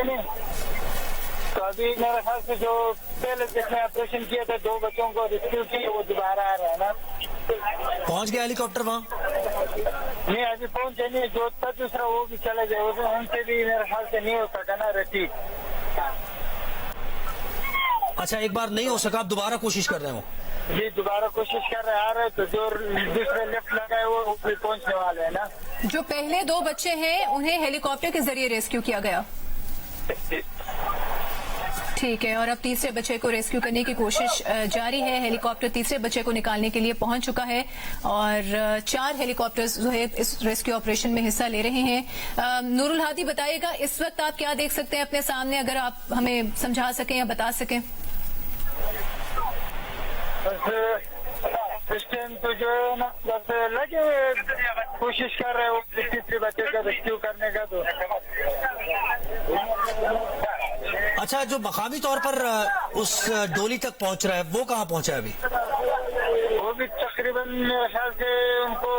नहीं। तो अभी मेरे ख्याल से जो पहले जिसने ऑपरेशन किया था 2 बच्चों को रेस्क्यू किया वो दोबारा आ रहा है ना। पहुंच गया हेलीकॉप्टर वहाँ? नहीं अभी पहुंचे नहीं, जो था दूसरा वो भी चले गए, उनसे भी मेरे ख्याल से नहीं हो सका ना रसीद। अच्छा, एक बार नहीं हो सका, आप दोबारा कोशिश कर रहे हो? जी दोबारा कोशिश कर रहे, आ रहे तो जो दूसरे लिफ्ट लगाए वो भी पहुंचने वाले हैं ना। जो पहले 2 बच्चे हैं उन्हें हेलीकॉप्टर के जरिए रेस्क्यू किया गया, ठीक है, और अब तीसरे बच्चे को रेस्क्यू करने की कोशिश जारी है। हेलीकॉप्टर तीसरे बच्चे को निकालने के लिए पहुंच चुका है और 4 हेलीकॉप्टर्स जो है इस रेस्क्यू ऑपरेशन में हिस्सा ले रहे हैं। नूरुल हादी बताइएगा इस वक्त आप क्या देख सकते हैं अपने सामने, अगर आप हमें समझा सकें या बता सकें। इस टाइम तो जो है ना बस लगे हुए कोशिश कर रहे हो तीसरे बच्चे का रेस्क्यू करने का। तो अच्छा, जो मकामी तौर पर उस डोली तक पहुंच रहा है वो कहाँ पहुंचा है अभी? वो भी तकरीबन मेरे ख्याल से उनको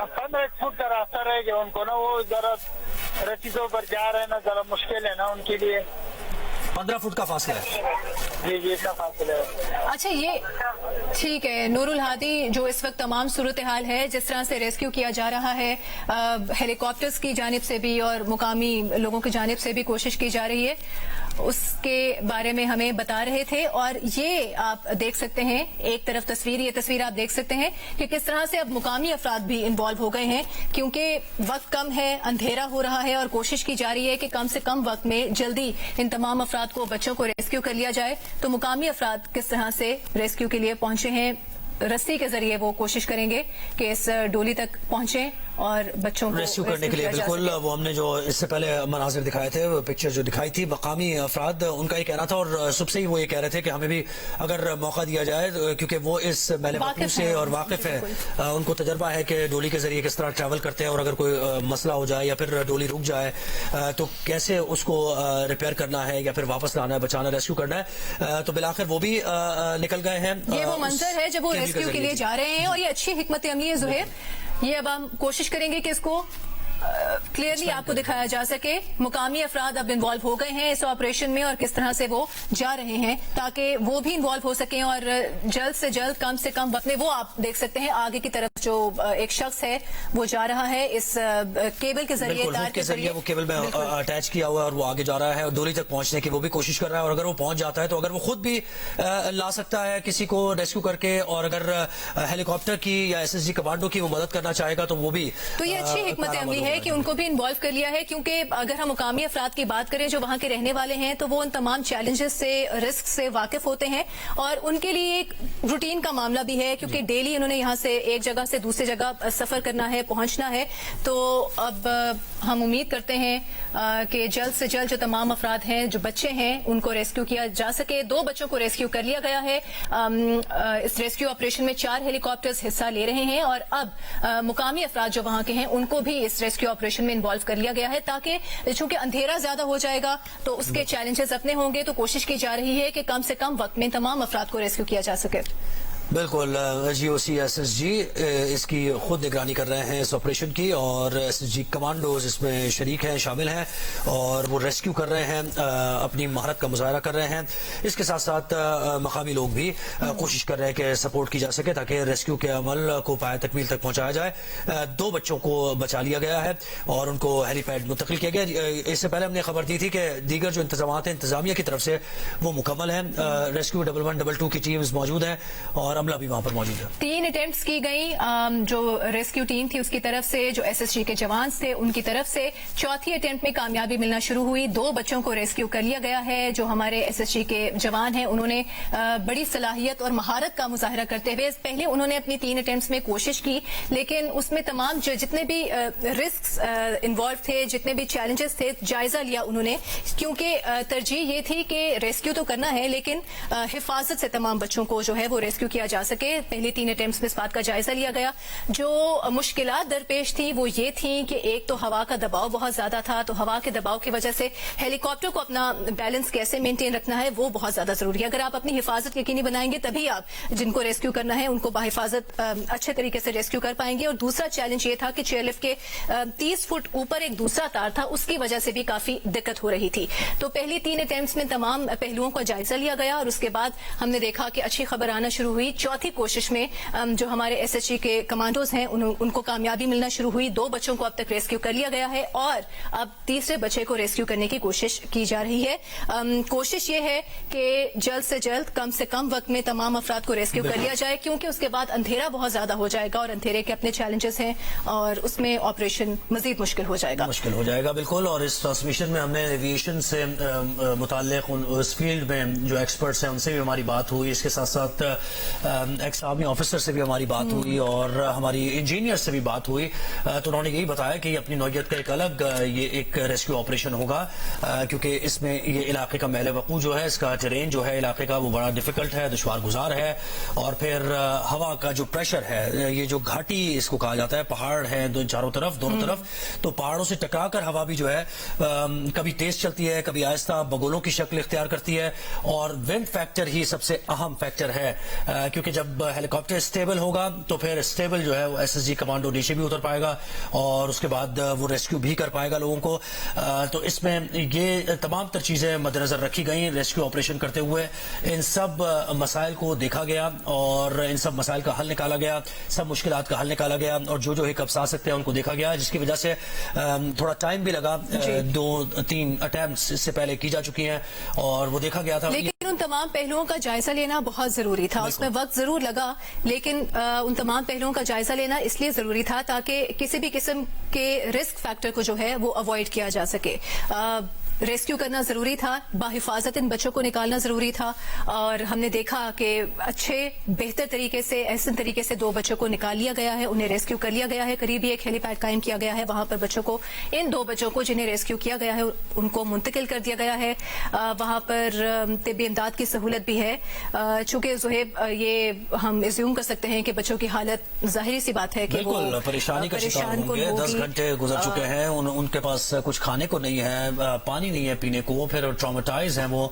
15 फुट का रास्ता रह गया उनको ना, वो जरा रस्सियों पर जा रहे हैं ना, जरा मुश्किल है ना उनके लिए। 15 फुट का फासला है। जी इतना फासला है। अच्छा, ये ठीक है नूरुल हादी, जो इस वक्त तमाम सूरत हाल है, जिस तरह से रेस्क्यू किया जा रहा है हेलीकॉप्टर्स की जानिब से भी और मुकामी लोगों की जानिब से भी कोशिश की जा रही है, उसके बारे में हमें बता रहे थे। और ये आप देख सकते हैं एक तरफ ये तस्वीर आप देख सकते हैं कि किस तरह से अब मुकामी अफराद भी इन्वॉल्व हो गए हैं, क्योंकि वक्त कम है, अंधेरा हो रहा है और कोशिश की जा रही है कि कम से कम वक्त में जल्दी इन तमाम अफराद को, बच्चों को रेस्क्यू कर लिया जाए। तो मुकामी अफराद किस तरह से रेस्क्यू के लिए पहुंचे हैं, रस्सी के जरिए वो कोशिश करेंगे कि इस डोली तक पहुंचे और बच्चों को रेस्क्यू करने के लिए। बिल्कुल, वो हमने जो इससे पहले मनाजिर दिखाए थे, पिक्चर जो दिखाई थी, मकामी अफराद उनका ये कहना था और सुबह से ही वो ये कह रहे थे कि हमें भी अगर मौका दिया जाए, क्योंकि वो इस महल मखलूक से और वाकिफ है, उनको तजर्बा है कि डोली के जरिए किस तरह ट्रैवल करते हैं और अगर कोई मसला हो जाए या फिर डोली रुक जाए तो कैसे उसको रिपेयर करना है या फिर वापस लाना है, बचाना, रेस्क्यू करना है। तो बिलाखिर वो भी निकल गए हैं। ये वो मंजर है जब वो रेस्क्यू के लिए जा रहे हैं और ये अच्छी हिकमत अमली है ज़ुहैर। ये अब हम कोशिश करेंगे कि इसको क्लियरली आपको दिखाया जा सके। मुकामी अफराद अब इन्वॉल्व हो गए हैं इस ऑपरेशन में और किस तरह से वो जा रहे हैं ताकि वो भी इन्वॉल्व हो सकें और जल्द से जल्द कम से कम वक्त में वो आप देख सकते हैं आगे की तरफ जो एक शख्स है वो जा रहा है इस केबल के जरिए, तार के जरिए वो केबल में अटैच किया हुआ है और वो आगे जा रहा है और डोली तक पहुंचने की वो भी कोशिश कर रहा है। और अगर वो पहुंच जाता है तो अगर वो खुद भी ला सकता है किसी को रेस्क्यू करके, और अगर हेलीकॉप्टर की या SSG कमांडो की वो मदद करना चाहेगा तो वो भी। तो ये अच्छी हिकमत अमली है कि उनको भी इन्वॉल्व कर लिया है, क्योंकि अगर हम मुकामी अफराद की बात करें जो वहां के रहने वाले हैं तो वो उन तमाम चैलेंजेस से, रिस्क से वाकिफ होते हैं और उनके लिए एक रूटीन का मामला भी है, क्योंकि डेली उन्होंने यहाँ से एक जगह से दूसरी जगह सफर करना है, पहुंचना है। तो अब हम उम्मीद करते हैं कि जल्द से जल्द जो तमाम अफराद हैं, जो बच्चे हैं, उनको रेस्क्यू किया जा सके। 2 बच्चों को रेस्क्यू कर लिया गया है। इस रेस्क्यू ऑपरेशन में 4 हेलीकॉप्टर्स हिस्सा ले रहे हैं और अब मुकामी अफराद जो वहां के हैं उनको भी इस रेस्क्यू ऑपरेशन में इन्वॉल्व कर लिया गया है, ताकि चूंकि अंधेरा ज्यादा हो जाएगा तो उसके चैलेंजेस अपने होंगे। तो कोशिश की जा रही है कि कम से कम वक्त में तमाम अफराद को रेस्क्यू किया जा सके। बिल्कुल, GOC SSG इसकी खुद निगरानी कर रहे हैं इस ऑपरेशन की और SSG कमांडोज इसमें शरीक हैं, शामिल हैं और वो रेस्क्यू कर रहे हैं, अपनी महारत का मुजाहरा कर रहे हैं। इसके साथ साथ मकामी लोग भी कोशिश कर रहे हैं कि सपोर्ट की जा सके ताकि रेस्क्यू के अमल को पाए तकमील तक पहुंचाया जाए। 2 बच्चों को बचा लिया गया है और उनको हेलीपैड मुंतकिल किया गया। इससे पहले हमने खबर दी थी कि दीगर जो इंतजाम हैं इंतजामिया की तरफ से वो मुकम्मल हैं। रेस्क्यू 1112 की टीम्स मौजूद हैं और अमला भी वहां पर मौजूद है। 3 अटेम्प्ट्स की गई, जो रेस्क्यू टीम थी उसकी तरफ से, जो SSG के जवान थे उनकी तरफ से। चौथी अटेम्प्ट में कामयाबी मिलना शुरू हुई। 2 बच्चों को रेस्क्यू कर लिया गया है। जो हमारे SSG के जवान हैं उन्होंने बड़ी सलाहियत और महारत का मुजाहरा करते हुए पहले उन्होंने अपनी 3 अटेम्प्ट्स में कोशिश की, लेकिन उसमें तमाम जितने भी रिस्क इन्वॉल्व थे, जितने भी चैलेंजेस थे, जायजा लिया उन्होंने, क्योंकि तरजीह ये थी कि रेस्क्यू तो करना है लेकिन हिफाजत से तमाम बच्चों को जो है वो रेस्क्यू किया کیا جا سکے. پہلی 3 اٹیمپٹس میں اس بات کا جائزہ لیا گیا. جو مشکلات درپیش تھیں وہ یہ تھیں کہ ایک تو ہوا کا دباؤ بہت زیادہ تھا, تو ہوا کے دباؤ کی وجہ سے ہیلی کاپٹر کو اپنا بیلنس کیسے مینٹین رکھنا ہے وہ بہت زیادہ ضروری ہے. اگر آپ اپنی حفاظت یقینی بنائیں گے تبھی آپ جن کو ریسکیو کرنا ہے ان کو بحفاظت اچھے طریقے سے ریسکیو کر پائیں گے. اور دوسرا چیلنج یہ تھا کہ چیئر لفٹ کے 30 فٹ اوپر ایک دوسرا تار تھا, اس کی وجہ سے بھی کافی دقت ہو رہی تھی. تو پہلی 3 اٹیمپٹس میں تمام پہلوؤں کا جائزہ لیا گیا اور اس کے بعد ہم نے دیکھا کہ اچھی خبر آنا شروع ہوئی. چوتھی کوشش میں جو ہمارے SHG کے کمانڈوز ہیں ان کو کامیابی ملنا شروع ہوئی. 2 بچوں کو اب تک ریسکیو کر لیا گیا ہے اور اب تیسرے بچے کو ریسکیو کرنے کی کوشش کی جا رہی ہے. کوشش یہ ہے کہ جلد سے جلد کم سے کم وقت میں تمام افراد کو ریسکیو کر لیا جائے, کیونکہ اس کے بعد اندھیرا بہت زیادہ ہو جائے گا اور اندھیرے کے اپنے چیلنجز ہیں اور اس میں آپریشن مزید مشکل ہو جائے گا. بالکل. اور اس ٹرانسمیشن میں ہم نے ایویشن سے متعلق اس فیلڈ میں جو ایکسپرٹس ہیں ان سے بھی ہماری بات ہوئی, اس کے ساتھ ساتھ ایکس آرمی آفیسر سے بھی ہماری بات ہوئی اور ہماری انجینئر سے بھی بات ہوئی. تو انہوں نے یہی بتایا کہ یہ اپنی نوعیت کا ایک الگ یہ ایک ریسکیو آپریشن ہوگا, کیونکہ اس میں یہ علاقے کا محل وقوع جو ہے, اس کا ٹرین جو ہے علاقے کا وہ بڑا ڈیفیکلٹ ہے, دشوار گزار ہے. اور پھر ہوا کا جو پریشر ہے, یہ جو گھاٹی اس کو کہا جاتا ہے, پہاڑ ہے چاروں طرف, دونوں طرف, تو پہاڑوں سے ٹکرا کر ہوا بھی جو ہے کبھی تیز چلتی ہے, کبھی آہستہ بگولوں کی شکل اختیار کرتی ہے. اور ونڈ فیکٹر ہی سب سے اہم فیکٹر ہے, کیونکہ جب ہیلی کاپٹر اسٹیبل ہوگا تو پھر اسٹیبل جو ہے وہ SSG کمانڈو نیچے بھی اتر پائے گا اور اس کے بعد وہ ریسکیو بھی کر پائے گا لوگوں کو. تو اس میں یہ تمام تر چیزیں مد نظر رکھی گئیں. ریسکیو آپریشن کرتے ہوئے ان سب مسائل کو دیکھا گیا اور ان سب مسائل کا حل نکالا گیا, سب مشکلات کا حل نکالا گیا اور جو ہکپس آ سکتے ہیں ان کو دیکھا گیا, جس کی وجہ سے تھوڑا ٹائم بھی لگا. 2-3 اٹیمپٹس اس سے پہلے کی جا چکی ہیں اور وہ دیکھا گیا تھا. لیکن ان تمام پہلوؤں کا جائزہ لینا بہت ضروری تھا. اس میں وقت ضرور لگا, لیکن ان تمام پہلوؤں کا جائزہ لینا اس لیے ضروری تھا تاکہ کسی بھی قسم کے رسک فیکٹر کو جو ہے وہ اوائڈ کیا جا سکے. ریسکیو کرنا ضروری تھا, باحفاظت ان بچوں کو نکالنا ضروری تھا اور ہم نے دیکھا کہ اچھے بہتر طریقے سے احسن طریقے سے 2 بچوں کو نکال لیا گیا ہے, انہیں ریسکیو کر لیا گیا ہے. قریبی ایک ہیلی پیڈ قائم کیا گیا ہے, وہاں پر بچوں کو, ان 2 بچوں کو جنہیں ریسکیو کیا گیا ہے ان کو منتقل کر دیا گیا ہے. وہاں پر طبی امداد کی سہولت بھی ہے, چونکہ زہیب یہ ہم ایزیوم کر سکتے ہیں کہ بچوں کی حالت ظاہری سی بات ہے کہ بالکل پریشانی کا شکار ہوں گے. 10 گھنٹے گزر چکے ہیں, ان کے پاس کچھ کھانے کو نہیں ہے, پانی نہیں ہے پینے کو, پھر ٹراماٹائز ہیں, وہ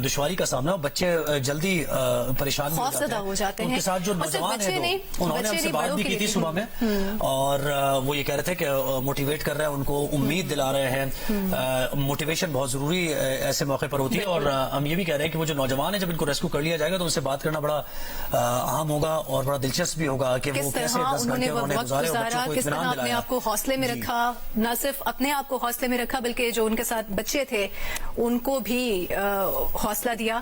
دشواری کا سامنا. بچے جلدی پریشان ہو جاتے ہیں. ان کے ساتھ جو نوجوان ہیں انہوں نے ہم سے بات بھی کی تھی صبح میں اور وہ یہ کہہ رہے تھے کہ موٹیویٹ کر رہے ہیں, ان کو امید دلا رہے ہیں. موٹیویشن بہت ضروری ایسے موقع پر ہوتی ہے اور ہم یہ بھی کہہ رہے ہیں کہ وہ جو نوجوان ہیں جب ان کو ریسکیو کر لیا جائے گا تو ان سے بات کرنا بڑا اہم ہوگا اور بڑا دلچسپ بھی ہوگا کہ وہ کیسے 10 گھنٹے انہوں نے گزارے اور بچوں کو اطمینان دلایا. اپنے آپ کو حوصلے میں رکھا, نہ صرف اپنے آپ کو حوصلے میں رکھا بلکہ جو ان کے ساتھ بچے تھے ان کو بھی حوصلہ دیا.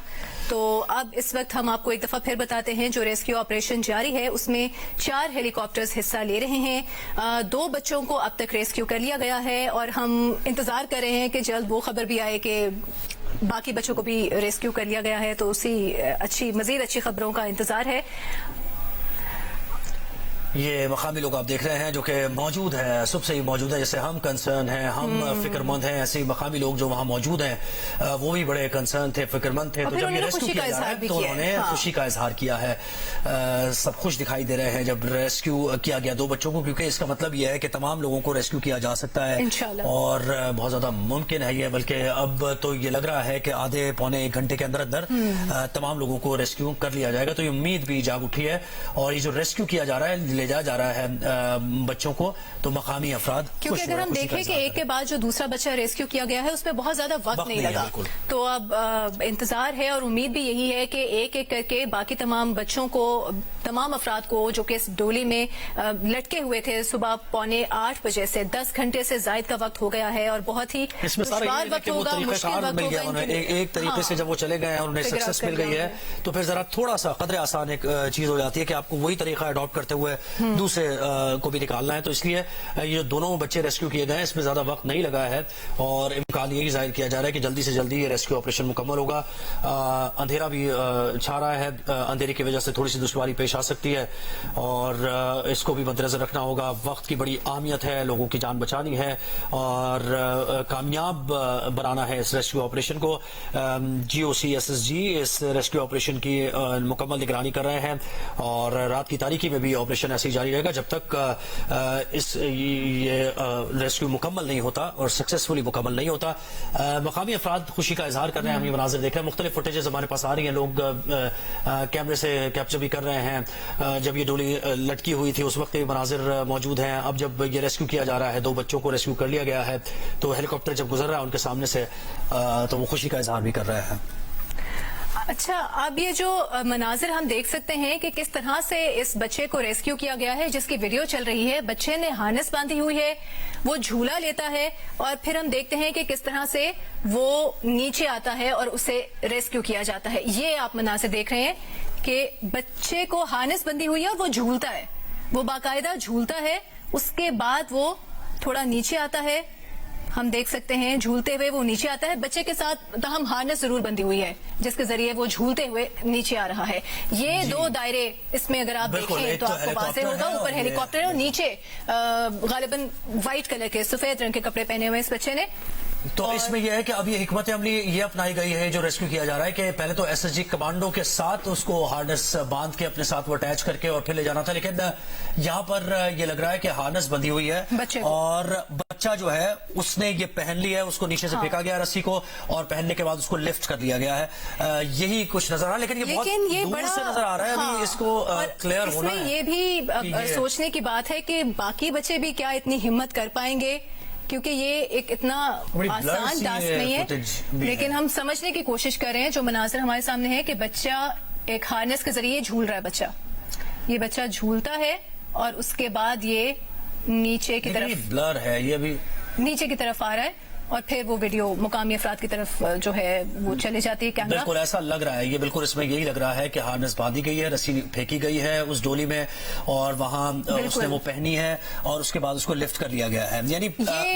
تو اب اس وقت ہم آپ کو ایک دفعہ پھر بتاتے ہیں جو ریسکیو آپریشن جاری ہے اس میں 4 ہیلی کاپٹرز حصہ لے رہے ہیں. 2 بچوں کو اب تک ریسکیو کر لیا گیا ہے اور ہم انتظار کر رہے ہیں کہ جلد وہ خبر بھی آئے کہ باقی بچوں کو بھی ریسکیو کر لیا گیا ہے. تو اسی مزید اچھی خبروں کا انتظار ہے. یہ مقامی لوگ آپ دیکھ رہے ہیں جو کہ موجود ہیں, صبح سے ہی موجود ہیں. جیسے ہم کنسرن ہیں, ہم فکر مند ہیں, ایسے ہی مقامی لوگ جو وہاں موجود ہیں وہ بھی بڑے کنسرن تھے, فکر مند تھے. تو جب یہ ریسکیو کیا جا رہا ہے تو انہوں نے خوشی کا اظہار کیا ہے. سب خوش دکھائی دے رہے ہیں جب ریسکیو کیا گیا 2 بچوں کو, کیونکہ اس کا مطلب یہ ہے کہ تمام لوگوں کو ریسکیو کیا جا سکتا ہے اور بہت زیادہ ممکن ہے یہ. بلکہ اب تو یہ لگ رہا ہے کہ آدھے پونے 1 گھنٹے کے اندر تمام لوگوں کو ریسکیو کر لیا جائے گا. تو یہ امید بھی جاگ اٹھی ہے اور یہ جو ریسکیو کیا جا رہا ہے, لے جایا جا رہا ہے بچوں کو, تو مقامی افراد, کیونکہ اگر ہم دیکھیں کہ ایک کے بعد جو دوسرا بچہ ریسکیو کیا گیا ہے اس میں بہت زیادہ وقت نہیں لگا. تو اب انتظار ہے اور امید بھی یہی ہے کہ ایک ایک کر کے باقی تمام بچوں کو, تمام افراد کو جو کہ اس ڈولی میں لٹکے ہوئے تھے صبح 7:45 بجے سے 10 گھنٹے سے زائد کا وقت ہو گیا ہے اور بہت ہی دشوار وقت ہوگا, مشکل وقت ہوگا. ایک طریقے سے جب وہ چلے گئے ہیں اور انہیں سکسیس مل گئی ہے تو پھر ذرا تھوڑا سا قدر آسان ایک چیز ہو جاتی ہے کہ آپ کو وہی طریقہ اڈاپٹ کرتے ہوئے دوسرے کو بھی نکالنا ہے. تو اس لیے یہ دونوں بچے ریسکیو کیے گئے ہیں, اس میں زیادہ وقت نہیں لگا ہے اور امکان یہی ظاہر کیا جا رہا ہے کہ جلدی سے جلدی یہ ریسکیو آپریشن مکمل ہوگا. اندھیرا بھی چھا رہا ہے, اندھیرے کی وجہ سے تھوڑی سی دشواری پیش آ سکتی ہے اور اس کو بھی مد نظر رکھنا ہوگا. وقت کی بڑی اہمیت ہے, لوگوں کی جان بچانی ہے اور کامیاب بنانا ہے اس ریسکیو آپریشن کو. GOC-SSG اس ریسکیو آپریشن کی مکمل نگرانی کر رہے ہیں اور رات کی تاریکی میں بھی آپریشن ایسے ہی جاری رہے گا جب تک یہ ریسکیو مکمل نہیں ہوتا اور سکسیسفلی مکمل نہیں ہوتا. مقامی افراد خوشی کا اظہار کر رہے ہیں, ہم یہ مناظر دیکھ رہے ہیں. مختلف فوٹیجز ہمارے پاس آ رہی ہیں, لوگ کیمرے سے کیپچر بھی کر رہے ہیں. جب یہ ڈولی لٹکی ہوئی تھی اس وقت یہ مناظر موجود ہیں. اب جب یہ ریسکیو کیا جا رہا ہے, 2 بچوں کو ریسکیو کر لیا گیا ہے, تو ہیلی کاپٹر جب گزر رہا ہے ان کے سامنے سے تو وہ خوشی کا اظہار بھی کر رہے ہیں. اچھا, اب یہ جو مناظر ہم دیکھ سکتے ہیں کہ کس طرح سے اس بچے کو ریسکیو کیا گیا ہے, جس کی ویڈیو چل رہی ہے. بچے نے ہارنس باندھی ہوئی ہے, وہ جھولا لیتا ہے اور پھر ہم دیکھتے ہیں کہ کس طرح سے وہ نیچے آتا ہے اور اسے ریسکیو کیا جاتا ہے. یہ آپ مناظر دیکھ رہے ہیں کہ بچے کو ہارنس بندھی ہوئی ہے اور وہ جھولتا ہے, وہ باقاعدہ جھولتا ہے. اس کے بعد وہ تھوڑا نیچے آتا ہے, ہم دیکھ سکتے ہیں جھولتے ہوئے وہ نیچے آتا ہے. بچے کے ساتھ تاہم ہارنس ضرور بندھی ہوئی ہے جس کے ذریعے وہ جھولتے ہوئے نیچے آ رہا ہے. یہ 2 دائرے اس میں اگر آپ دیکھیں تو آپ کو واضح ہوگا. اوپر ہیلی کاپٹر ہے اور نیچے غالباً وائٹ کلر کے سفید رنگ کے کپڑے پہنے ہوئے اس بچے نے. تو اس میں یہ ہے کہ اب یہ حکمت عملی یہ اپنائی گئی ہے جو ریسکیو کیا جا رہا ہے کہ پہلے تو SSG کمانڈو کے ساتھ اس کو ہارنس باندھ کے اپنے ساتھ وہ اٹیچ کر کے اور پھر لے جانا تھا, لیکن یہاں پر یہ لگ رہا ہے کہ ہارنس بندھی ہوئی ہے اور بچہ جو ہے اس نے یہ پہن لی ہے, اس کو نیچے سے پھینکا گیا رسی کو اور پہننے کے بعد اس کو لفٹ کر دیا گیا ہے. یہی کچھ نظر آ رہا ہے, لیکن یہ بہت دور سے نظر آ رہا ہے. ابھی اس کو کلیئر ہونا ہے. یہ بھی سوچنے کی بات ہے کہ باقی بچے بھی کیا اتنی ہمت کر پائیں گے, کیونکہ یہ ایک اتنا آسان ٹاسک نہیں ہے. لیکن ہم سمجھنے کی کوشش کر رہے ہیں. جو مناظر ہمارے سامنے ہے کہ بچہ ایک ہارنس کے ذریعے جھول رہا ہے. یہ بچہ جھولتا ہے اور اس کے بعد یہ نیچے کی طرف بلر ہے, یہ بھی نیچے کی طرف آ رہا ہے اور پھر وہ ویڈیو مقامی افراد کی طرف جو ہے وہ چلے جاتی ہے. کیمرہ بالکل ایسا لگ رہا ہے, یہ بالکل اس میں یہی لگ رہا ہے کہ ہارنس باندھی گئی ہے, رسی پھینکی گئی ہے اس ڈولی میں اور وہاں اس نے وہ پہنی ہے اور اس کے بعد اس کو لفٹ کر لیا گیا ہے. یعنی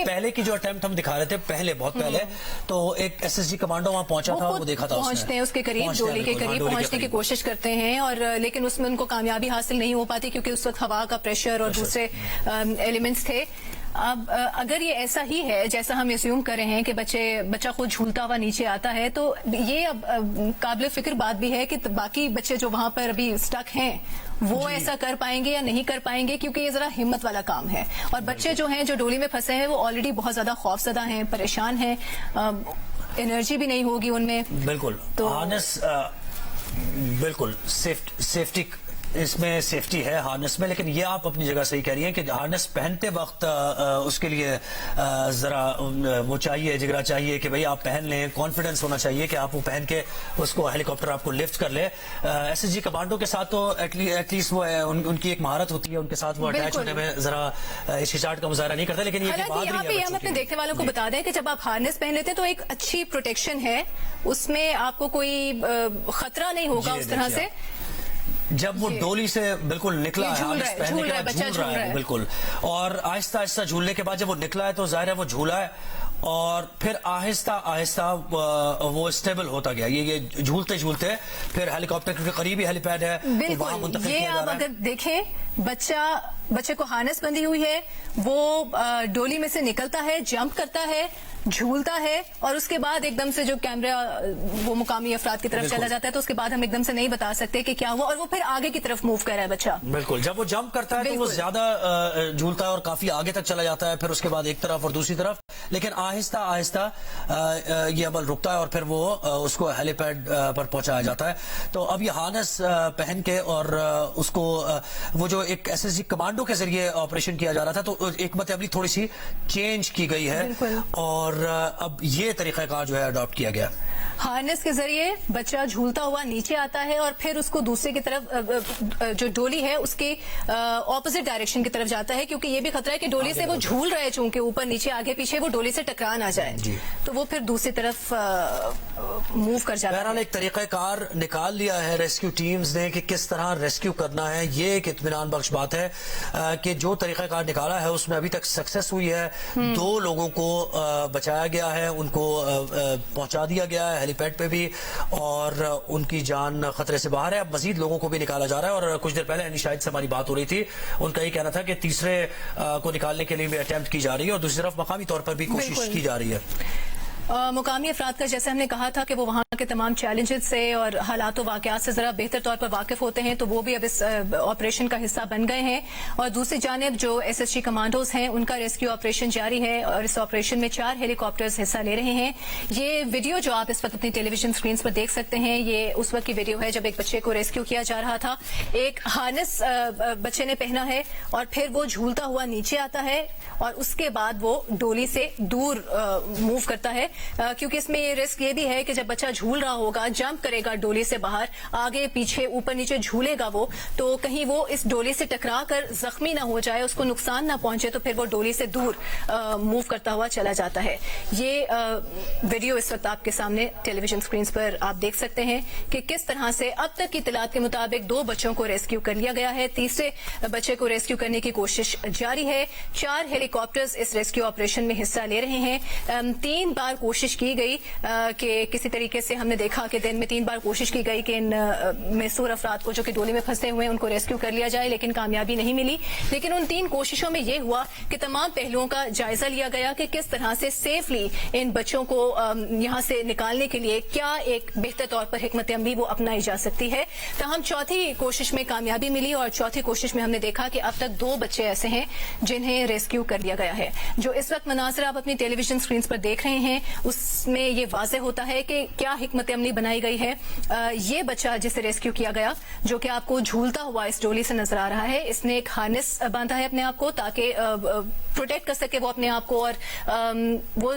پہلے کی جو اٹیمپٹ ہم دکھا رہے تھے پہلے بہت پہلے, تو ایک SSG کمانڈو وہاں پہنچا تھا, وہ دیکھا تھا پہنچتے ہیں اس کے قریب, ڈولی کے قریب پہنچنے کی کوشش کرتے ہیں اور لیکن اس میں ان کو کامیابی حاصل نہیں ہو پاتی کیونکہ اس وقت ہوا کا پریشر اور دوسرے ایلیمنٹس تھے. اب اگر یہ ایسا ہی ہے جیسا ہم اسیوم کر رہے ہیں کہ بچہ خود جھولتا ہوا نیچے آتا ہے, تو یہ اب قابل فکر بات بھی ہے کہ باقی بچے جو وہاں پر ابھی اسٹک ہیں وہ ایسا کر پائیں گے یا نہیں کر پائیں گے, کیونکہ یہ ذرا ہمت والا کام ہے. اور بچے جو ہیں جو ڈولی میں پھنسے ہیں وہ آلریڈی بہت زیادہ خوفزدہ ہیں, پریشان ہیں, انرجی بھی نہیں ہوگی ان میں. بالکل تو ہارنس بالکل سیفٹی اس میں سیفٹی ہے ہارنس میں, لیکن یہ آپ اپنی جگہ صحیح کہہ رہی ہیں کہ ہارنس پہنتے وقت اس کے لیے ذرا وہ چاہیے, جگرا چاہیے کہ بھئی آپ پہن لیں, کانفیڈنس ہونا چاہیے کہ آپ وہ پہن کے اس کو ہیلی کاپٹر آپ کو لفٹ کر لے. SSG کمانڈو کے ساتھ تو ایٹ لیسٹ وہ ان کی ایک مہارت ہوتی ہے, ان کے ساتھ وہ اٹیچ ہونے میں ذرا ہچکچاہٹ کا مظاہرہ نہیں کرتے. لیکن یہاں پہ ہم اپنے دیکھنے والوں کو بتا دیں کہ جب آپ ہارنس پہن لیتے ہیں تو ایک اچھی پروٹیکشن ہے, اس میں آپ کو کوئی خطرہ نہیں ہوگا اس طرح سے. جب وہ ڈولی سے بالکل نکلا ہے, جھول رہا ہے بالکل, اور آہستہ آہستہ جھولنے کے بعد جب وہ نکلا ہے تو ظاہر ہے وہ جھولا ہے اور پھر آہستہ آہستہ وہ اسٹیبل ہوتا گیا. یہ جھولتے جھولتے پھر ہیلی کاپٹر کے قریبی ہیلی پیڈ ہے وہاں منتقل کیا جا رہا ہے. یہ آپ اگر دیکھیں بچے کو ہارنس بندھی ہوئی ہے, وہ ڈولی میں سے نکلتا ہے, جمپ کرتا ہے, جھولتا ہے اور اس کے بعد ایک دم سے جو کیمرہ وہ مقامی افراد کی طرف چلا جاتا ہے تو اس کے بعد ہم ایک دم سے نہیں بتا سکتے کہ کیا ہوا, اور وہ پھر آگے کی طرف موو کر رہا ہے بچہ. بالکل جب وہ جمپ کرتا ہے تو وہ زیادہ جھولتا ہے اور کافی آگے تک چلا جاتا ہے, پھر اس کے بعد ایک طرف اور دوسری طرف, لیکن آہستہ آہستہ یہ عمل رکتا ہے اور پھر وہ اس کو ہیلی پیڈ پر پہنچایا جاتا ہے. تو اب یہ ہارنس پہن کے اور اس کو وہ جو ایک SSG کمانڈو کے ذریعے آپریشن کیا جا رہا تھا تو حکمت عملی تھوڑی سی چینج کی گئی ہے اور اب یہ طریقہ کار جو ہے اڈاپٹ کیا گیا. हार्नेस के जरिए बच्चा झूलता हुआ नीचे आता है और फिर उसको दूसरे की तरफ जो डोली है उसके ऑपोजिट डायरेक्शन की तरफ जाता है, क्योंकि ये भी खतरा है कि डोली से वो झूल रहे चूंकि ऊपर नीचे आगे पीछे, वो डोली से टकरा ना जाए तो वो फिर दूसरी तरफ मूव कर जाता है। बहरहाल एक तरीक़ाकार निकाल लिया है रेस्क्यू टीम्स ने कि किस तरह रेस्क्यू करना है। ये एक इत्मीनान बख्श बात है कि जो तरीक़ाकार निकाला है उसमें अभी तक सक्सेस हुई है। 2 लोगों को बचाया गया है, उनको पहुंचा दिया गया है हेलीपैड पे भी, और उनकी जान खतरे से बाहर है। अब मजीद लोगों को भी निकाला जा रहा है और कुछ देर पहले अनिशाहिद से हमारी बात हो रही थी, उनका ये कहना था कि तीसरे को निकालने के लिए भी अटेम्प्ट की जा रही है और दूसरी तरफ मकामी तौर पर भी कोशिश की जा रही है। मुकामी अफराद का जैसे हमने कहा था कि वो वहाँ के तमाम चैलेंजेस से और हालात व वाक़यात से ज़रा बेहतर तौर पर वाकिफ होते हैं, तो वो भी अब इस ऑपरेशन का हिस्सा बन गए हैं। और दूसरी जानिब जो SSG कमांडोज हैं उनका रेस्क्यू ऑपरेशन जारी है और इस ऑपरेशन में 4 हेलीकॉप्टर्स हिस्सा ले रहे हैं। ये वीडियो जो आप इस वक्त अपनी टेलीविजन स्क्रीन पर देख सकते हैं, ये उस वक्त की वीडियो है जब एक बच्चे को रेस्क्यू किया जा रहा था। एक हार्नेस बच्चे ने पहना है और फिर वो झूलता हुआ नीचे आता है और उसके बाद वो डोली से दूर मूव करता है, क्योंकि इसमें ये रिस्क ये भी है कि जब बच्चा झूल रहा होगा, जंप करेगा डोली से बाहर, आगे पीछे ऊपर नीचे झूलेगा वो, तो कहीं वो इस डोली से टकरा कर जख्मी ना हो जाए, उसको नुकसान ना पहुंचे, तो फिर वो डोली से दूर मूव करता हुआ चला जाता है। ये वीडियो इस वक्त आपके सामने टेलीविजन स्क्रीन पर आप देख सकते हैं कि किस तरह से अब तक की इत्तलात के मुताबिक 2 बच्चों को रेस्क्यू कर लिया गया है। तीसरे बच्चे को रेस्क्यू करने की कोशिश जारी है। 4 हेलीकॉप्टर्स इस रेस्क्यू ऑपरेशन में हिस्सा ले रहे हैं। 3 बार कोशिश की गई कि किसी तरीके से हमने देखा कि दिन में 3 बार कोशिश की गई कि इन मैसूर अफराद को जो कि डोली में फंसे हुए हैं उनको रेस्क्यू कर लिया जाए, लेकिन कामयाबी नहीं मिली। लेकिन उन 3 कोशिशों में यह हुआ कि तमाम पहलुओं का जायजा लिया गया कि किस तरह से सेफली इन बच्चों को यहां से निकालने के लिए क्या एक बेहतर तौर पर हिकमत अमली वो अपनाई जा सकती है। तो हम चौथी कोशिश में कामयाबी मिली और चौथी कोशिश में हमने देखा कि अब तक 2 बच्चे ऐसे हैं जिन्हें रेस्क्यू कर लिया गया है। जो इस वक्त मनाज़र आप अपनी टेलीविजन स्क्रीन पर देख रहे हैं उसमें ये वाज़ेह होता है कि क्या हिकमत अमली बनाई गई है। ये बच्चा जिसे रेस्क्यू किया गया, जो कि आपको झूलता हुआ इस डोली से नजर आ रहा है, इसने एक हार्नेस बांधा है अपने आप को ताकि प्रोटेक्ट कर सके वो अपने आप को, और वो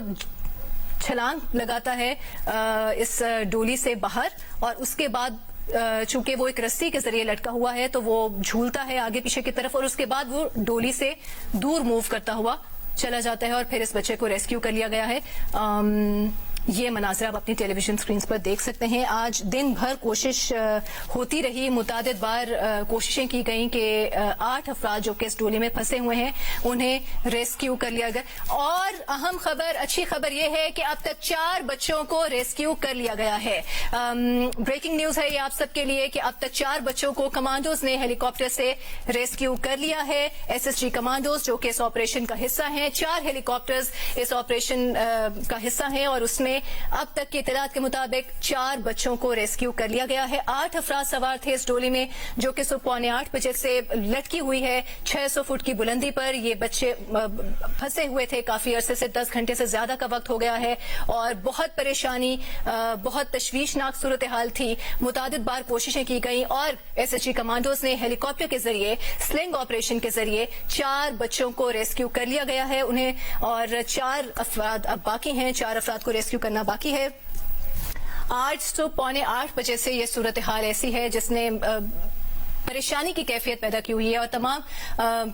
छलांग लगाता है इस डोली से बाहर, और उसके बाद चूंकि वो एक रस्सी के जरिए लटका हुआ है तो वो झूलता है आगे पीछे की तरफ और उसके बाद वो डोली से दूर मूव करता हुआ चला जाता है और फिर इस बच्चे को रेस्क्यू कर लिया गया है। ये मनाज़र आप अपनी टेलीविजन स्क्रीन पर देख सकते हैं। आज दिन भर कोशिश होती रही, मुतादिद बार कोशिशें की गई कि 8 अफराद जो कि इस डोली में फंसे हुए हैं उन्हें रेस्क्यू कर लिया गया। और अहम खबर, अच्छी खबर यह है कि अब तक 4 बच्चों को रेस्क्यू कर लिया गया है। ब्रेकिंग न्यूज है ये आप सबके लिए कि अब तक 4 बच्चों को कमांडोज ने हेलीकॉप्टर से रेस्क्यू कर लिया है। SSG कमांडोज जो कि इस ऑपरेशन का हिस्सा हैं, 4 हेलीकॉप्टर्स इस ऑपरेशन का हिस्सा हैं और उसमें अब तक की इत्तलात के मुताबिक 4 बच्चों को रेस्क्यू कर लिया गया है। 8 अफराद सवार थे इस डोली में जो कि सुबह 7:45 बजे से लटकी हुई है 600 फुट की बुलंदी पर। ये बच्चे फंसे हुए थे काफी अरसे से, 10 घंटे से ज्यादा का वक्त हो गया है और बहुत परेशानी, बहुत तशवीशनाक सूरत हाल थी। मुतादिद बार कोशिशें की गई और SSG कमांडोज ने हेलीकॉप्टर के जरिए, स्लिंग ऑपरेशन के जरिए 4 बच्चों को रेस्क्यू कर लिया गया है उन्हें, और 4 अफराद अब बाकी हैं, 4 अफराद को रेस्क्यू करना बाकी है। आज सुबह 7:45 बजे से ये सूरत हाल ऐसी है जिसने परेशानी की कैफियत पैदा की हुई है और तमाम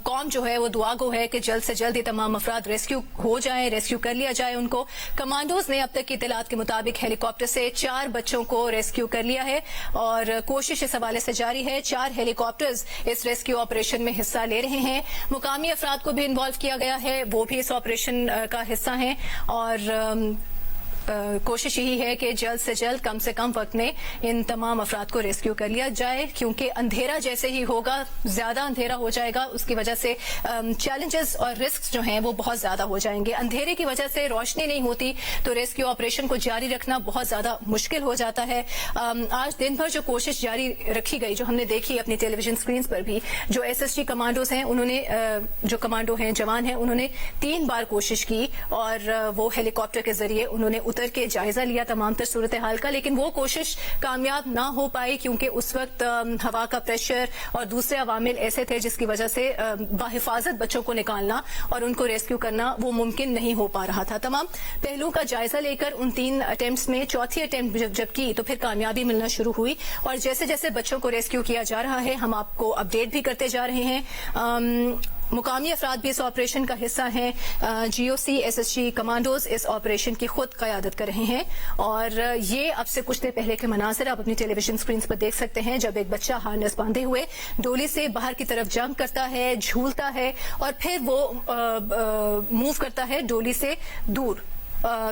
कौम जो है वो दुआ गो है कि जल्द से जल्द ये तमाम अफराद रेस्क्यू हो जाएं, रेस्क्यू कर लिया जाए उनको। कमांडोज ने अब तक की इत्तलात के मुताबिक हेलीकॉप्टर से 4 बच्चों को रेस्क्यू कर लिया है और कोशिश इस हवाले से जारी है। 4 हेलीकॉप्टर्स इस रेस्क्यू ऑपरेशन में हिस्सा ले रहे हैं। मुकामी अफराद को भी इन्वॉल्व किया गया है, वो भी इस ऑपरेशन का हिस्सा हैं और कोशिश यही है कि जल्द से जल्द कम से कम वक्त में इन तमाम अफराद को रेस्क्यू कर लिया जाए, क्योंकि अंधेरा जैसे ही होगा, ज्यादा अंधेरा हो जाएगा, उसकी वजह से चैलेंजेस और रिस्क जो हैं वो बहुत ज्यादा हो जाएंगे। अंधेरे की वजह से रोशनी नहीं होती तो रेस्क्यू ऑपरेशन को जारी रखना बहुत ज्यादा मुश्किल हो जाता है। आज दिन भर जो कोशिश जारी रखी गई, जो हमने देखी अपनी टेलीविजन स्क्रीन पर भी, जो SSG कमांडोज हैं उन्होंने, जो कमांडो हैं, जवान हैं, उन्होंने 3 बार कोशिश की और वो हेलीकॉप्टर के जरिए उन्होंने اتر کے جائزہ لیا تمام تر صورتحال کا, لیکن وہ کوشش کامیاب نہ ہو پائی کیونکہ اس وقت ہوا کا پریشر اور دوسرے عوامل ایسے تھے جس کی وجہ سے بحفاظت بچوں کو نکالنا اور ان کو ریسکیو کرنا وہ ممکن نہیں ہو پا رہا تھا. تمام پہلوؤں کا جائزہ لے کر ان 3 اٹیمپٹس میں چوتھی اٹیمپٹ جب کی تو پھر کامیابی ملنا شروع ہوئی, اور جیسے جیسے بچوں کو ریسکیو کیا جا رہا ہے ہم آپ کو اپڈیٹ بھی کرتے جا رہے ہیں. مقامی افراد بھی اس آپریشن کا حصہ ہیں. G O C S S G commandos اس آپریشن کی خود قیادت کر رہے ہیں, اور یہ اب سے کچھ دیر پہلے کے مناظر آپ اپنی ٹیلی ویژن اسکرینز پر دیکھ سکتے ہیں جب ایک بچہ ہارنس باندھے ہوئے ڈولی سے باہر کی طرف جمپ کرتا ہے, جھولتا ہے اور پھر وہ موو کرتا ہے ڈولی سے دور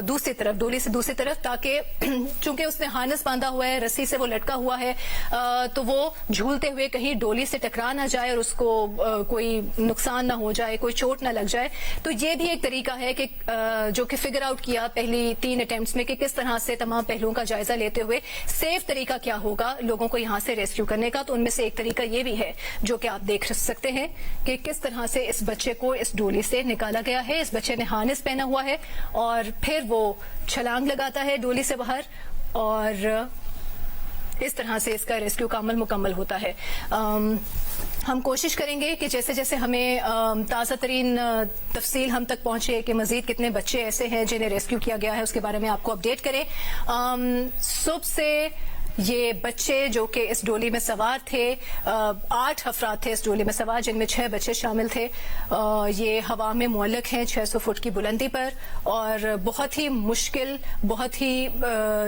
دوسری طرف, ڈولی سے دوسری طرف, تاکہ چونکہ اس نے ہارنس باندھا ہوا ہے, رسی سے وہ لٹکا ہوا ہے, تو وہ جھولتے ہوئے کہیں ڈولی سے ٹکرا نہ جائے اور اس کو کوئی نقصان نہ ہو جائے, کوئی چوٹ نہ لگ جائے. تو یہ بھی ایک طریقہ ہے کہ جو کہ فگر آؤٹ کیا پہلی 3 اٹیمپٹس میں کہ کس طرح سے تمام پہلوؤں کا جائزہ لیتے ہوئے سیف طریقہ کیا ہوگا لوگوں کو یہاں سے ریسکیو کرنے کا. تو ان میں سے ایک طریقہ یہ بھی ہے جو کہ آپ دیکھ سکتے ہیں کہ کس طرح سے اس بچے کو اس ڈولی سے نکالا گیا ہے. اس بچے نے ہارنس پہنا ہوا ہے اور پھر وہ چھلانگ لگاتا ہے ڈولی سے باہر, اور اس طرح سے اس کا ریسکیو کا عمل مکمل ہوتا ہے. ہم کوشش کریں گے کہ جیسے جیسے ہمیں تازہ ترین تفصیل ہم تک پہنچے کہ مزید کتنے بچے ایسے ہیں جنہیں ریسکیو کیا گیا ہے اس کے بارے میں آپ کو اپڈیٹ کریں. صبح سے یہ بچے جو کہ اس ڈولی میں سوار تھے, 8 افراد تھے اس ڈولی میں سوار جن میں 6 بچے شامل تھے. یہ ہوا میں معلق ہیں 600 فٹ کی بلندی پر, اور بہت ہی مشکل, بہت ہی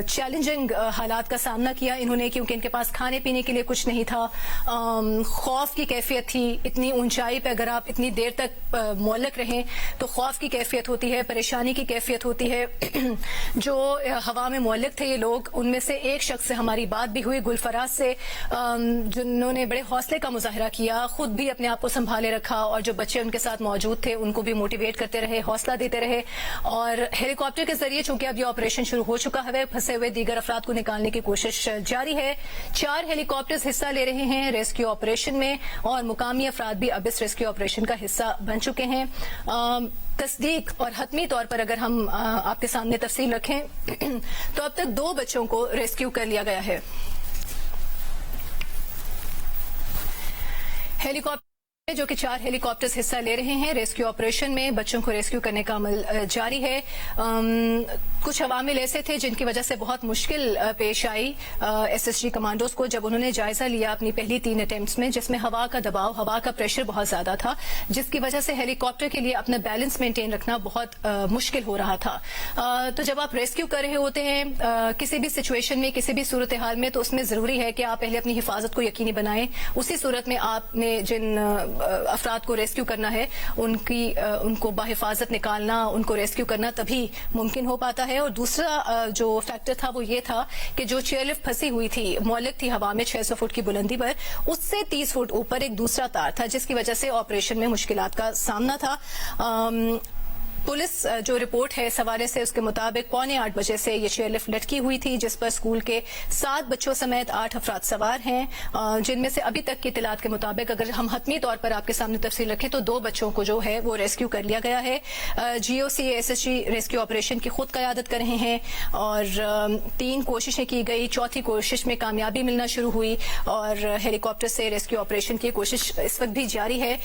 چیلنجنگ حالات کا سامنا کیا انہوں نے, کیونکہ ان کے پاس کھانے پینے کے لیے کچھ نہیں تھا. خوف کی کیفیت تھی, اتنی اونچائی پہ اگر آپ اتنی دیر تک معلق رہیں تو خوف کی کیفیت ہوتی ہے, پریشانی کی کیفیت ہوتی ہے. جو ہوا میں معلق تھے یہ لوگ, ان میں سے ایک شخص سے ہماری بات بھی ہوئی گلفراز سے, جنہوں نے بڑے حوصلے کا مظاہرہ کیا, خود بھی اپنے آپ کو سنبھالے رکھا, اور جو بچے ان کے ساتھ موجود تھے ان کو بھی موٹیویٹ کرتے رہے, حوصلہ دیتے رہے. اور ہیلی کاپٹر کے ذریعے چونکہ اب یہ آپریشن شروع ہو چکا ہے, پھنسے ہوئے دیگر افراد کو نکالنے کی کوشش جاری ہے. 4 ہیلی کاپٹرز حصہ لے رہے ہیں ریسکیو آپریشن میں, اور مقامی افراد بھی اب اس ریسکیو آپریشن کا حصہ بن چکے ہیں. تصدیق اور حتمی طور پر اگر ہم آپ کے سامنے تفصیل رکھیں تو اب تک 2 بچوں کو ریسکیو کر لیا گیا ہے. ہیلی کاپٹر جو کہ 4 ہیلی کاپٹرز حصہ لے رہے ہیں ریسکیو آپریشن میں, بچوں کو ریسکیو کرنے کا عمل جاری ہے. کچھ عوامل ایسے تھے جن کی وجہ سے بہت مشکل پیش آئی ایس ایس جی کمانڈوز کو جب انہوں نے جائزہ لیا اپنی پہلی 3 اٹیمپٹس میں, جس میں ہوا کا دباؤ, ہوا کا پریشر بہت زیادہ تھا, جس کی وجہ سے ہیلی کاپٹر کے لیے اپنا بیلنس مینٹین رکھنا بہت مشکل ہو رہا تھا. تو جب آپ ریسکیو کر رہے ہوتے ہیں کسی بھی سچویشن میں, کسی بھی صورتحال میں, تو اس میں ضروری ہے کہ آپ پہلے اپنی حفاظت کو یقینی بنائیں. اسی صورت میں آپ نے جن افراد کو ریسکیو کرنا ہے ان کو بحفاظت نکالنا, ان کو ریسکیو کرنا تبھی ممکن ہو پاتا ہے. اور دوسرا جو فیکٹر تھا وہ یہ تھا کہ جو چیئر لفٹ پھنسی ہوئی تھی, معلق تھی ہوا میں 600 فٹ کی بلندی پر, اس سے 30 فٹ اوپر ایک دوسرا تار تھا, جس کی وجہ سے آپریشن میں مشکلات کا سامنا تھا. پولیس جو رپورٹ ہے اس حوالے سے, اس کے مطابق 7:45 بجے سے یہ چیئر لفٹ لٹکی ہوئی تھی جس پر اسکول کے 7 بچوں سمیت 8 افراد سوار ہیں, جن میں سے ابھی تک کی اطلاعات کے مطابق اگر ہم حتمی طور پر آپ کے سامنے تفصیل رکھیں تو 2 بچوں کو جو ہے وہ ریسکیو کر لیا گیا ہے. G O C S S G rescue operation کی خود قیادت کر رہے ہیں, اور 3 کوششیں کی گئی, چوتھی کوشش میں کامیابی ملنا شروع ہوئی, اور ہیلی کاپٹر سے ریسکیو آپریشن کی کوشش اس وقت بھی جاری ہے.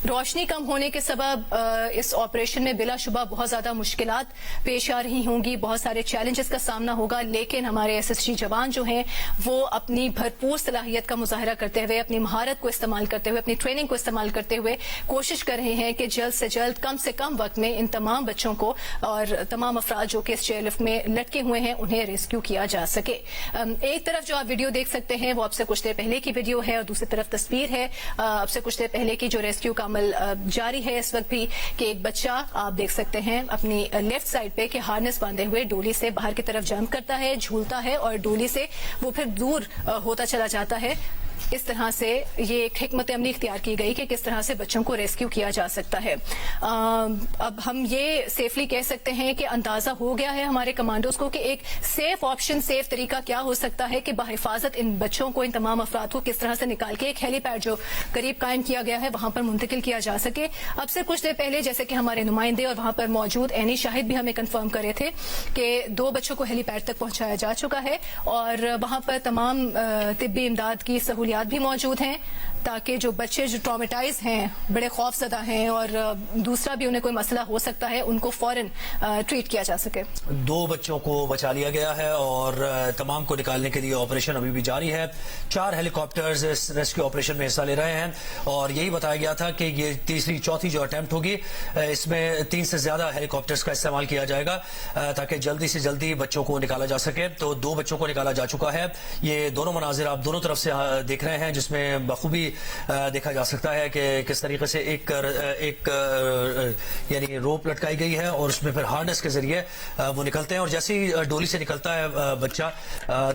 روشنی کم ہونے کے سبب اس آپریشن میں بلا شبہ بہت زیادہ مشکلات پیش آ رہی ہوں گی, بہت سارے چیلنجز کا سامنا ہوگا, لیکن ہمارے ایس ایس جی جوان جو ہیں وہ اپنی بھرپور صلاحیت کا مظاہرہ کرتے ہوئے, اپنی مہارت کو استعمال کرتے ہوئے, اپنی ٹریننگ کو استعمال کرتے ہوئے کوشش کر رہے ہیں کہ جلد سے جلد, کم سے کم وقت میں ان تمام بچوں کو اور تمام افراد جو کہ اس چیئر لفٹ میں لٹکے ہوئے ہیں انہیں ریسکیو کیا جا سکے. ایک طرف جو آپ ویڈیو دیکھ سکتے ہیں وہ اب سے کچھ دیر پہلے کی ویڈیو ہے, اور دوسری طرف تصویر ہے اب سے کچھ دیر پہلے کی جو ریسکیو کا عمل جاری ہے اس وقت بھی, کہ ایک بچہ آپ دیکھ سکتے ہیں اپنی لیفٹ سائڈ پہ کہ ہارنس باندھے ہوئے ڈولی سے باہر کی طرف جمپ کرتا ہے, جھولتا ہے, اور ڈولی سے وہ پھر دور ہوتا چلا جاتا ہے. اس طرح سے یہ ایک حکمت عملی اختیار کی گئی کہ کس طرح سے بچوں کو ریسکیو کیا جا سکتا ہے. اب ہم یہ سیفلی کہہ سکتے ہیں کہ اندازہ ہو گیا ہے ہمارے کمانڈوز کو کہ ایک سیف آپشن، سیف طریقہ کیا ہو سکتا ہے کہ بحفاظت ان بچوں کو، ان تمام افراد کو کس طرح سے نکال کے ایک ہیلی پیڈ جو قریب قائم کیا گیا ہے وہاں پر منتقل کیا جا سکے. اب سے کچھ دیر پہلے جیسے کہ ہمارے نمائندے اور وہاں پر موجود عینی شاہد بھی ہمیں کنفرم کر رہے تھے کہ 2 بچوں کو ہیلی پیڈ تک پہنچایا جا چکا ہے اور وہاں پر تمام طبی امداد کی سہولیات بھی موجود ہیں تاکہ جو بچے جو ٹرامیٹائز ہیں، بڑے خوف زدہ ہیں اور دوسرا بھی انہیں کوئی مسئلہ ہو سکتا ہے، ان کو فوراً ٹریٹ کیا جا سکے. 2 بچوں کو بچا لیا گیا ہے اور تمام کو نکالنے کے لیے آپریشن ابھی بھی جاری ہے. 4 ہیلی کاپٹرز اس ریسکیو آپریشن میں حصہ لے رہے ہیں اور یہی بتایا گیا تھا کہ یہ تیسری چوتھی جو اٹیمپٹ ہوگی اس میں 3 سے زیادہ ہیلی کاپٹرز کا استعمال کیا جائے گا تاکہ جلدی سے جلدی بچوں کو نکالا جا سکے. تو 2 بچوں کو نکالا جا چکا ہے. یہ دونوں مناظر آپ دونوں طرف سے دیکھ رہے ہیں جس میں بخوبی دیکھا جا سکتا ہے کہ کس طریقے سے ایک یعنی روپ لٹکائی گئی ہے اور اس میں پھر ہارنس کے ذریعے وہ نکلتے ہیں اور جیسے ہی ڈولی سے نکلتا ہے بچہ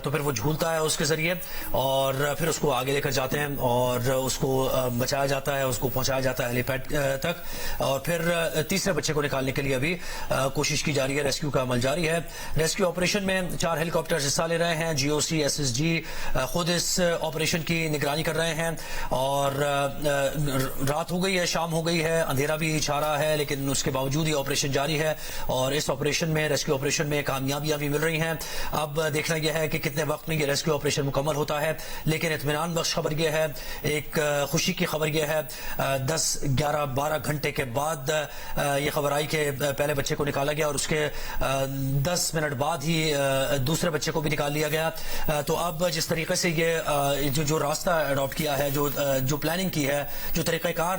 تو پھر وہ جھولتا ہے اس کے ذریعے اور پھر اس کو آگے لے کر جاتے ہیں اور اس کو بچایا جاتا ہے، اس کو پہنچایا جاتا ہے ہیلی پیڈ تک اور پھر تیسرے بچے کو نکالنے کے لیے ابھی کوشش کی جا رہی ہے. ریسکیو کا عمل جاری ہے. ریسکیو آپریشن میں 4 ہیلی کاپٹر حصہ لے رہے ہیں. جی او سی SSG خود اس آپریشن کی نگرانی کر رہے ہیں اور رات ہو گئی ہے، شام ہو گئی ہے، اندھیرا بھی چھا رہا ہے لیکن اس کے باوجود یہ آپریشن جاری ہے اور اس آپریشن میں ریسکیو آپریشن میں کامیابیاں بھی مل رہی ہیں. اب دیکھنا یہ ہے کہ کتنے وقت میں یہ ریسکیو آپریشن مکمل ہوتا ہے لیکن اطمینان بخش خبر یہ ہے، ایک خوشی کی خبر یہ ہے 10 11 12 گھنٹے کے بعد یہ خبر آئی کہ پہلے بچے کو نکالا گیا اور اس کے 10 منٹ بعد ہی دوسرے بچے کو بھی نکال لیا گیا. تو اب جس طریقے سے یہ جو راستہ اڈاپٹ کیا ہے، جو پلاننگ کی ہے، جو طریقہ کار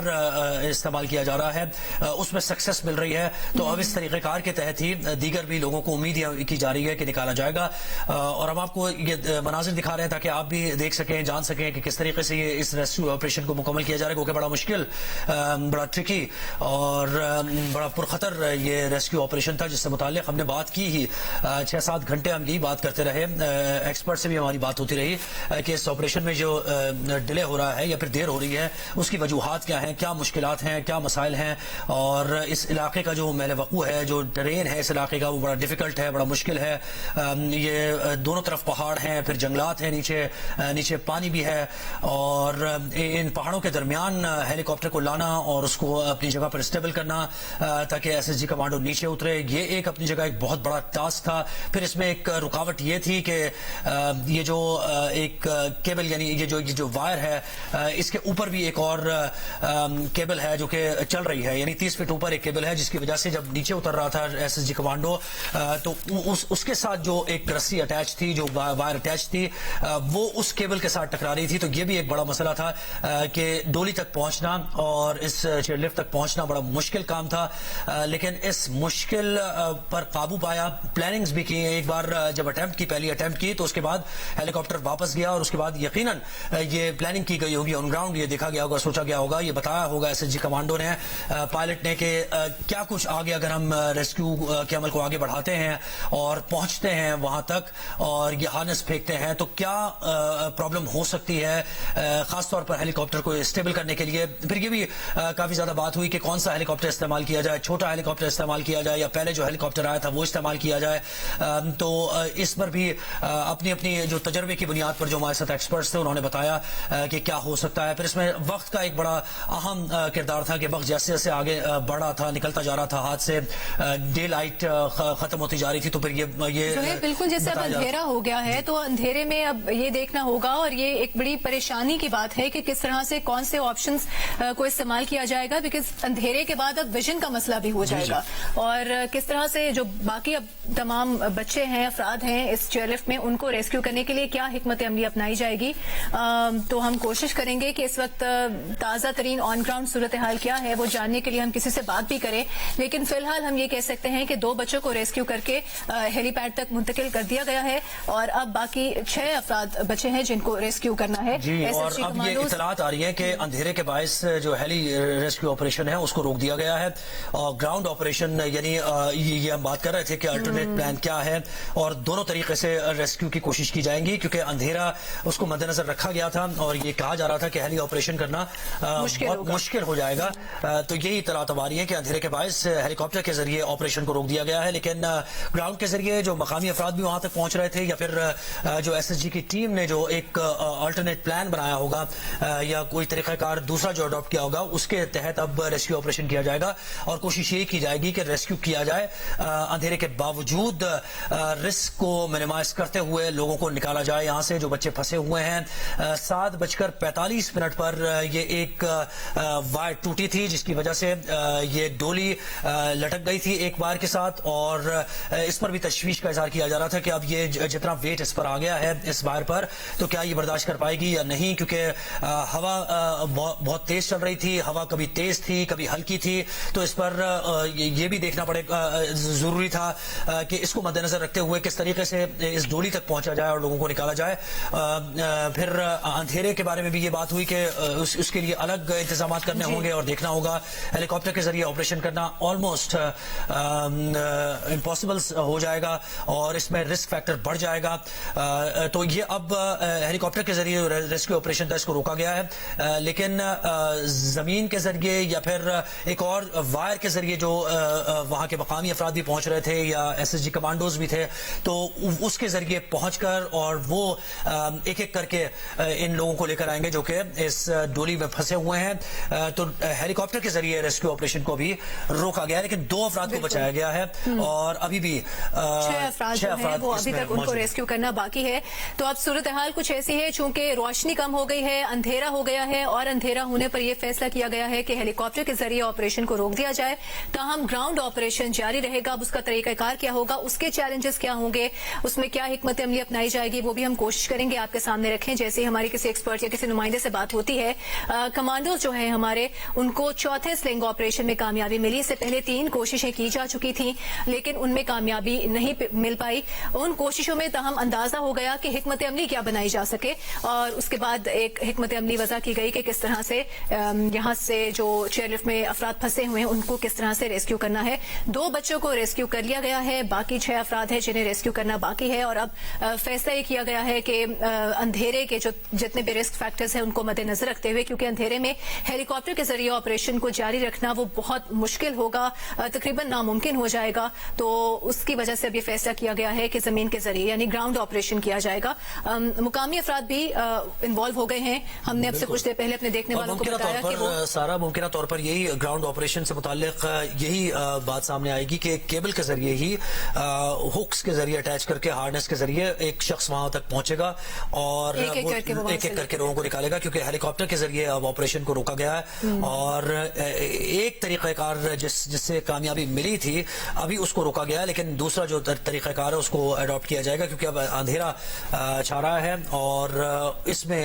استعمال کیا جا رہا ہے اس میں سکسیس مل رہی ہے. تو اب اس طریقہ کار کے تحت ہی دیگر بھی لوگوں کو امید کی جا رہی ہے کہ نکالا جائے گا اور ہم آپ کو یہ مناظر دکھا رہے ہیں تاکہ آپ بھی دیکھ سکیں، جان سکیں کہ کس طریقے سے یہ اس ریسکیو آپریشن کو مکمل کیا جا رہا ہے کیونکہ بڑا مشکل، بڑا ٹرکی اور بڑا پرخطر یہ ریسکیو آپریشن تھا جس سے متعلق ہم نے بات کی ہی 6-7 گھنٹے ہم یہی بات کرتے رہے. ایکسپرٹ سے بھی ہماری بات ہوتی رہی کہ اس آپریشن میں جو ڈیلے ہو رہا ہے یا پھر دیر ہو رہی ہے اس کی وجوہات کیا ہیں، کیا مشکلات ہیں، کیا مسائل ہیں اور اس علاقے کا جو محل وقوع ہے، جو ٹرین ہے اس علاقے کا وہ بڑا ڈیفیکلٹ ہے، بڑا مشکل ہے. یہ دونوں طرف پہاڑ ہیں، پھر جنگلات ہیں، نیچے پانی بھی ہے اور ان پہاڑوں کے درمیان ہیلی کاپٹر کو لانا اور اس کو اپنی جگہ پر اسٹیبل کرنا تاکہ SSG کمانڈو نیچے اترے، یہ ایک اپنی جگہ ایک بہت بڑا ٹاسک تھا. پھر اس میں ایک رکاوٹ یہ تھی کہ یہ جو ایک کیبل یعنی یہ جو وائر ہے اس کے اوپر بھی ایک اور کیبل ہے جو کہ چل رہی ہے، یعنی 30 فٹ اوپر ایک کیبل ہے جس کی وجہ سے جب نیچے اتر رہا تھا SSG کمانڈو تو اس کے ساتھ جو ایک رسی اٹیچ تھی، جو وائر اٹیچ تھی وہ اس کیبل کے ساتھ ٹکرا رہی تھی. تو یہ بھی ایک بڑا مسئلہ تھا کہ ڈولی تک پہنچنا اور اس چیئر لفٹ تک پہنچنا بڑا مشکل کام تھا لیکن اس مشکل پر قابو پایا. پلاننگز بھی کی، ایک بار جب پہلی اٹیمپٹ کی تو اس کے بعد ہیلی کاپٹر واپس گیا اور اس کے بعد یقیناً یہ پلاننگ کی گئی ہوگی، آن گراؤنڈ یہ دیکھا گیا ہوگا، سوچا گیا ہوگا، یہ بتایا ہوگا SSG کمانڈو نے، پائلٹ نے کہ کیا کچھ آگے اگر ہم ریسکیو کے عمل کو آگے بڑھاتے ہیں اور پہنچتے ہیں وہاں تک اور یہ ہارنس پھینکتے ہیں تو کیا پرابلم ہو سکتی ہے خاص طور پر ہیلی کاپٹر کو اسٹیبل کرنے کے لیے. پھر یہ بھی کافی زیادہ بات ہوئی کہ کون سا ہیلی کاپٹر استعمال کیا جائے، چھوٹا ہیلی کاپٹر استعمال کیا جائے یا پہلے جو ہیلی کاپٹر آیا تھا وہ استعمال کیا جائے. تو اس پر بھی اپنی جو تجربے کی بنیاد پر جو ہمارے ساتھ ایکسپرٹس تھے انہوں نے بتایا کہ کیا ہو سکتا ہے. پھر اس میں وقت کا ایک بڑا اہم کردار تھا کہ وقت جیسے جیسے آگے بڑھ رہا تھا، نکلتا جا رہا تھا، ہاتھ سے ڈے لائٹ ختم ہوتی جا رہی تھی. تو پھر یہ بالکل جیسے اب اندھیرا ہو گیا ہے تو اندھیرے میں اب یہ دیکھنا ہوگا اور یہ ایک بڑی پریشانی کی بات ہے کہ کس طرح سے کون سے آپشنز کو استعمال کیا جائے گا بیکاز اندھیرے کے بعد اب ویژن کا مسئلہ بھی ہو جائے گا اور کس طرح سے جو باقی اب تمام بچے ہیں، افراد ہیں اس چیئر لفٹ میں، ان کو ریسکیو کرنے کے لیے کیا حکمت عملی اپنائی جائے گی. تو ہم کوشش کریں گے کہ اس وقت تازہ ترین آن گراؤنڈ صورتحال کیا ہے وہ جاننے کے لیے ہم کسی سے بات بھی کریں، لیکن فی الحال ہم یہ کہہ سکتے ہیں کہ 2 بچوں کو ریسکیو کر کے ہیلی پیڈ تک منتقل کر دیا گیا ہے اور اب باقی 6 افراد بچے ہیں جن کو ریسکیو کرنا ہے. جی، اور اب یہ اطلاعات آ رہی ہیں کہ اندھیرے کے باعث جو ہیلی ریسکیو آپریشن ہے اس کو روک دیا گیا ہے، اور گراؤنڈ آپریشن یعنی یہ ہم بات کر رہے تھے کہ الٹرنیٹ پلان کیا ہے، اور دونوں طریقے سے ریسکیو کی کوشش کی جائیں گی کیونکہ اندھیرا اس کو مد نظر رکھا گیا تھا اور یہ کہا جا رہا تھا کہ ہیلی آپریشن کرنا بہت مشکل ہو جائے گا. تو یہی اطلاعات آ رہی ہیں کہ اندھیرے کے باعث ہیلی کاپٹر کے ذریعے آپریشن کو روک دیا گیا ہے، لیکن گراؤنڈ کے ذریعے جو مقامی افراد بھی وہاں تک پہنچ رہے تھے یا پھر جو ایس ایس جی کی ٹیم نے جو ایک آلٹرنیٹ پلان بنایا ہوگا یا کوئی طریقہ کار دوسرا جو اڈاپٹ کیا ہوگا اس کے تحت اب ریسکیو آپریشن کیا جائے گا، اور کوشش یہ کی جائے گی کہ ریسکیو کیا جائے اندھیرے کے باوجود، رسک کو منیمائز کرتے ہوئے لوگوں کو نکالا جائے یہاں سے جو بچے پھنسے ہوئے ہیں. 7:45 پر یہ ایک وائر ٹوٹی تھی جس کی وجہ سے یہ ڈولی لٹک گئی تھی ایک وائر کے ساتھ، اور اس پر بھی تشویش کا اظہار کیا جا رہا تھا کہ اب یہ جتنا ویٹ اس پر آ گیا ہے اس وائر پر تو کیا یہ برداشت کر پائے گی یا نہیں، کیونکہ ہوا بہت تیز چل رہی تھی، ہوا کبھی تیز تھی کبھی ہلکی تھی، تو اس پر یہ بھی دیکھنا ضروری تھا کہ اس کو مد نظر رکھتے ہوئے کس طریقے سے اس ڈولی تک پہنچا جائے اور لوگوں کو نکالا جائے. پھر اندھیرے کے بارے میں بھی یہ بات ہوئی کہ اس کے لیے الگ انتظامات کرنے ہوں گے اور دیکھنا ہوگا. ہیلی کاپٹر کے ذریعے آپریشن کرنا آلموسٹ امپاسبل ہو جائے گا اور اس میں رسک فیکٹر بڑھ جائے گا. تو یہ اب ہیلی کاپٹر کے ذریعے ریسکیو آپریشن تھا اس کو روکا گیا ہے، لیکن زمین کے ذریعے یا پھر ایک اور وائر کے ذریعے جو وہاں کے مقامی افراد بھی پہنچ رہے تھے یا ایس ایس جی کمانڈوز بھی تھے تو اس کے ذریعے پہنچ کر اور وہ ایک ایک کر کے ان لوگوں کو لے کر آئیں گے جو کہ اس ڈولی میں پھنسے ہوئے ہیں. تو ہیلی کاپٹر کے ذریعے ریسکیو آپریشن کو بھی روکا گیا ہے، لیکن 2 افراد کو بچایا گیا ہے اور ابھی بھی 6 افراد وہ ابھی تک ان کو ریسکیو کرنا باقی ہے. تو اب صورتحال کچھ ایسی ہے چونکہ روشنی کم ہو گئی ہے، اندھیرا ہو گیا ہے، اور اندھیرا ہونے پر یہ فیصلہ کیا گیا ہے کہ ہیلی کاپٹر کے ذریعے آپریشن کو روک دیا جائے. تاہم گراؤنڈ آپریشن جاری رہے گا. اب اس کا طریقہ کار کیا ہوگا، اس کے چیلنجز کیا ہوں گے، اس میں کیا حکمت عملی اپنائی جائے گی، وہ بھی ہم کوشش کریں گے آپ کے سامنے رکھیں. جیسے ہماری کسی ایکسپرٹ یا کسی نمائندے سے بات ہوتی ہے، کمانڈوز جو ہیں ہمارے ان کو 4تھے سلنگ آپریشن میں کامیابی ملی. اس سے پہلے 3 کوششیں کی جا چکی تھیں لیکن ان میں کامیابی نہیں مل پائی. ان کوششوں میں تاہم اندازہ ہو گیا کہ حکمت عملی کیا بنائی جا سکے، اور اس کے بعد ایک حکمت عملی وضع کی گئی کہ کس طرح سے یہاں سے جو چیئر لفٹ میں افراد پھنسے ہوئے ہیں ان کو کس طرح سے ریسکیو کرنا ہے. 2 بچوں کو ریسکیو کر لیا گیا ہے، باقی 6 افراد ہیں جنہیں ریسکیو کرنا باقی ہے. اور اب فیصلہ یہ کیا گیا ہے کہ اندھیرے کے جو جتنے بھی رسک فیکٹرز ہیں ان کو مد نظر رکھتے ہوئے، کیونکہ اندھیرے میں ہیلی کاپٹر کے ذریعے آپریشن کو جاری رکھنا وہ بہت مشکل ہوگا، تقریباً ناممکن ہو جائے گا. تو اس کی وجہ سے اب یہ فیصلہ کیا گیا ہے کہ زمین کے ذریعے یعنی گراؤنڈ آپریشن کیا جائے گا. مقامی افراد بھی انوالو ہو گئے ہیں. ہم نے اب سے کچھ دیر پہلے اپنے دیکھنے والوں کو بتایا کہ وہ سارا ممکنہ طور پر یہی گراؤنڈ آپریشن سے متعلق یہی بات سامنے آئے گی کہ کیبل کے ذریعے ہی ہکس کے ذریعے اٹیچ کر کے ہارنس کے ذریعے ایک شخص وہاں تک پہنچے گا اور ایک ایک کر کے لوگوں کو نکالے گا، کیونکہ ہیلی کاپٹر کے ذریعے اب آپریشن کو روکا گیا ہے. اور ایک طریقہ کار جس سے کامیابی ملی تھی ابھی اس کو روکا گیا ہے، لیکن دوسرا جو طریقہ کار ہے اس کو اڈاپٹ کیا جائے گا کیونکہ اب اندھیرا چھا رہا ہے اور اس میں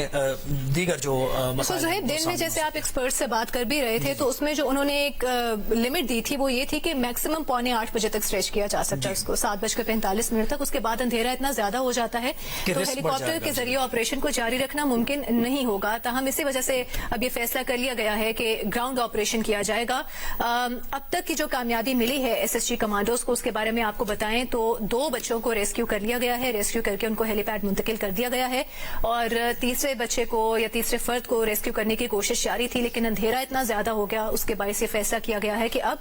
دیگر جو مسائل دن میں جیسے آپ ایکسپرٹ سے بات کر بھی رہے تھے تو اس میں جو انہوں نے ایک لمٹ دی تھی وہ یہ تھی کہ میکسیمم 7:45 بجے تک اسٹریچ کیا جا سکتا ہے اس کو 7:45 تک. اس کے بعد اندھیرا اتنا زیادہ ہو جاتا ہے تو ہیلی کاپٹر کے ذریعے آپریشن کو جاری رکھنا ممکن نہیں ہوگا. تاہم اسی وجہ سے اب یہ فیصلہ کر لیا گیا ہے کہ گراؤنڈ آپریشن کیا جائے گا. اب تک کی جو کامیابی ملی ہے ایس ایس جی کمانڈوز کو اس کے بارے میں آپ کو بتائیں تو 2 بچوں کو ریسکیو کر لیا گیا ہے، ریسکیو کر کے ان کو ہیلی پیڈ منتقل کر دیا گیا ہے. اور تیسرے بچے کو یا تیسرے فرد کو ریسکیو کرنے کی کوشش جاری تھی لیکن اندھیرا اتنا زیادہ ہو گیا اس کے باعث یہ فیصلہ کیا گیا ہے کہ اب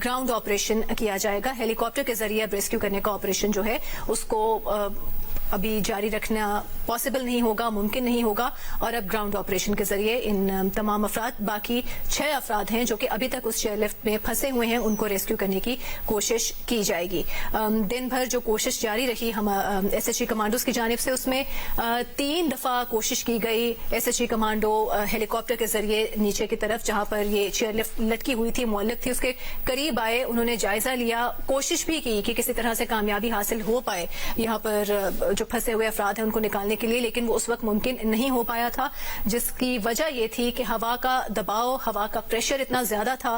گراؤنڈ آپریشن کیا جائے گا. ہیلی کاپٹر کے ذریعے اب ریسکیو کرنے کا آپریشن جو ہے اس کو ابھی جاری رکھنا پاسبل نہیں ہوگا، ممکن نہیں ہوگا. اور اب گراؤنڈ آپریشن کے ذریعے ان تمام افراد باقی 6 افراد ہیں جو کہ ابھی تک اس چیئر لفٹ میں پھنسے ہوئے ہیں ان کو ریسکیو کرنے کی کوشش کی جائے گی. دن بھر جو کوشش جاری رہی ہم ایس ایس جی کمانڈوز کی جانب سے اس میں 3 دفعہ کوشش کی گئی. ایس ایس جی کمانڈو ہیلی کاپٹر کے ذریعے نیچے کی طرف جہاں پر یہ چیئر لفٹ لٹکی ہوئی تھی معلق تھی اس کے قریب آئے، انہوں نے جائزہ لیا، کوشش بھی کی کہ کسی طرح سے کامیابی حاصل ہو پائے یہاں پر जो फंसे हुए अफराद हैं उनको निकालने के लिए, लेकिन वो उस वक्त मुमकिन नहीं हो पाया था, जिसकी वजह ये थी कि हवा का दबाव, हवा का प्रेशर इतना ज्यादा था।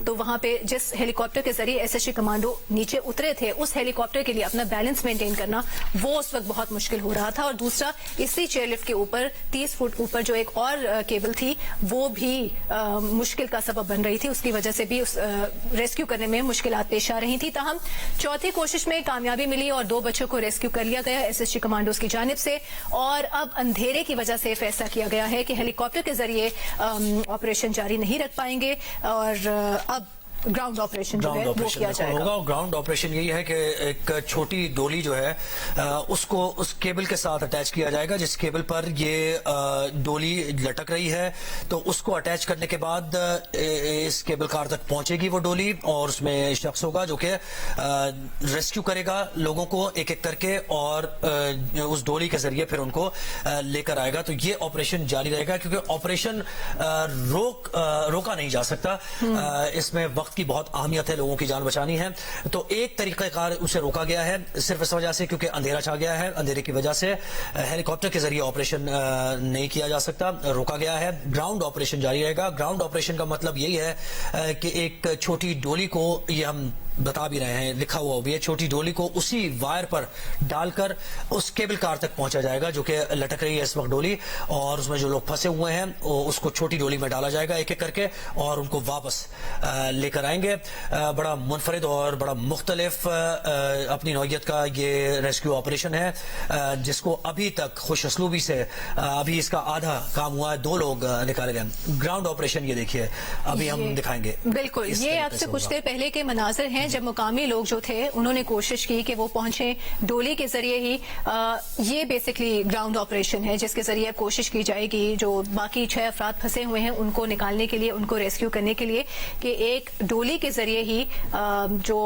तो वहां पे जिस हेलीकॉप्टर के जरिए एसएसजी कमांडो नीचे उतरे थे, उस हेलीकॉप्टर के लिए अपना बैलेंस मेंटेन करना वो उस वक्त बहुत मुश्किल हो रहा था। और दूसरा, इसी चेयरलिफ्ट के ऊपर 30 फुट ऊपर जो एक और केबल थी वो भी मुश्किल का सबब बन रही थी, उसकी वजह से भी उस रेस्क्यू करने में मुश्किलात पेश आ रही थी। ताहम चौथी कोशिश में कामयाबी मिली और 2 बच्चों को रेस्क्यू कर लिया गया एसएसजी कमांडोज की जानिब से। और अब अंधेरे की वजह से फैसला किया गया है कि हेलीकॉप्टर के जरिए ऑपरेशन जारी नहीं रख पाएंगे और अब ग्राउंड ऑपरेशन जो है वो किया जाएगा। और ग्राउंड ऑपरेशन यही है कि एक छोटी डोली जो है उसको उस केबल के साथ अटैच किया जाएगा, जिस केबल पर ये डोली लटक रही है। तो उसको अटैच करने के बाद इस केबल कार तक पहुंचेगी वो डोली, और उसमें शख्स होगा जो कि रेस्क्यू करेगा लोगों को एक एक करके और उस डोली के जरिए फिर उनको लेकर आएगा। तो ये ऑपरेशन जारी रहेगा, क्योंकि ऑपरेशन रोका नहीं जा सकता। इसमें वक्त की बहुत अहमियत है, लोगों की जान बचानी है। तो एक तरीक़ाकार उसे रोका गया है सिर्फ इस वजह से क्योंकि अंधेरा छा गया है। अंधेरे की वजह से हेलीकॉप्टर के जरिए ऑपरेशन नहीं किया जा सकता, रोका गया है। ग्राउंड ऑपरेशन जारी रहेगा। ग्राउंड ऑपरेशन का मतलब यही है कि एक छोटी डोली को, ये हम बता भी रहे हैं, लिखा हुआ भी है, छोटी डोली को उसी वायर पर डालकर उस केबल कार तक पहुंचा जाएगा जो कि लटक रही है इस वक्त डोली, और उसमें जो लोग फंसे हुए हैं उसको छोटी डोली में डाला जाएगा एक एक करके और उनको वापस लेकर आएंगे। बड़ा मुनफरिद और बड़ा मुख्तलिफ अपनी नौइयत का ये रेस्क्यू ऑपरेशन है, जिसको अभी तक खुश असलूबी से अभी इसका आधा काम हुआ है, 2 लोग निकाले गए। ग्राउंड ऑपरेशन ये देखिए अभी हम दिखाएंगे। बिल्कुल, ये आपसे कुछ देर पहले के मनाजिर हैं जब मुकामी लोग जो थे उन्होंने कोशिश की कि वो पहुंचे डोली के जरिए ही। ये बेसिकली ग्राउंड ऑपरेशन है जिसके जरिए कोशिश की जाएगी जो बाकी 6 अफराद फंसे हुए हैं उनको निकालने के लिए, उनको रेस्क्यू करने के लिए, कि एक डोली के जरिए ही जो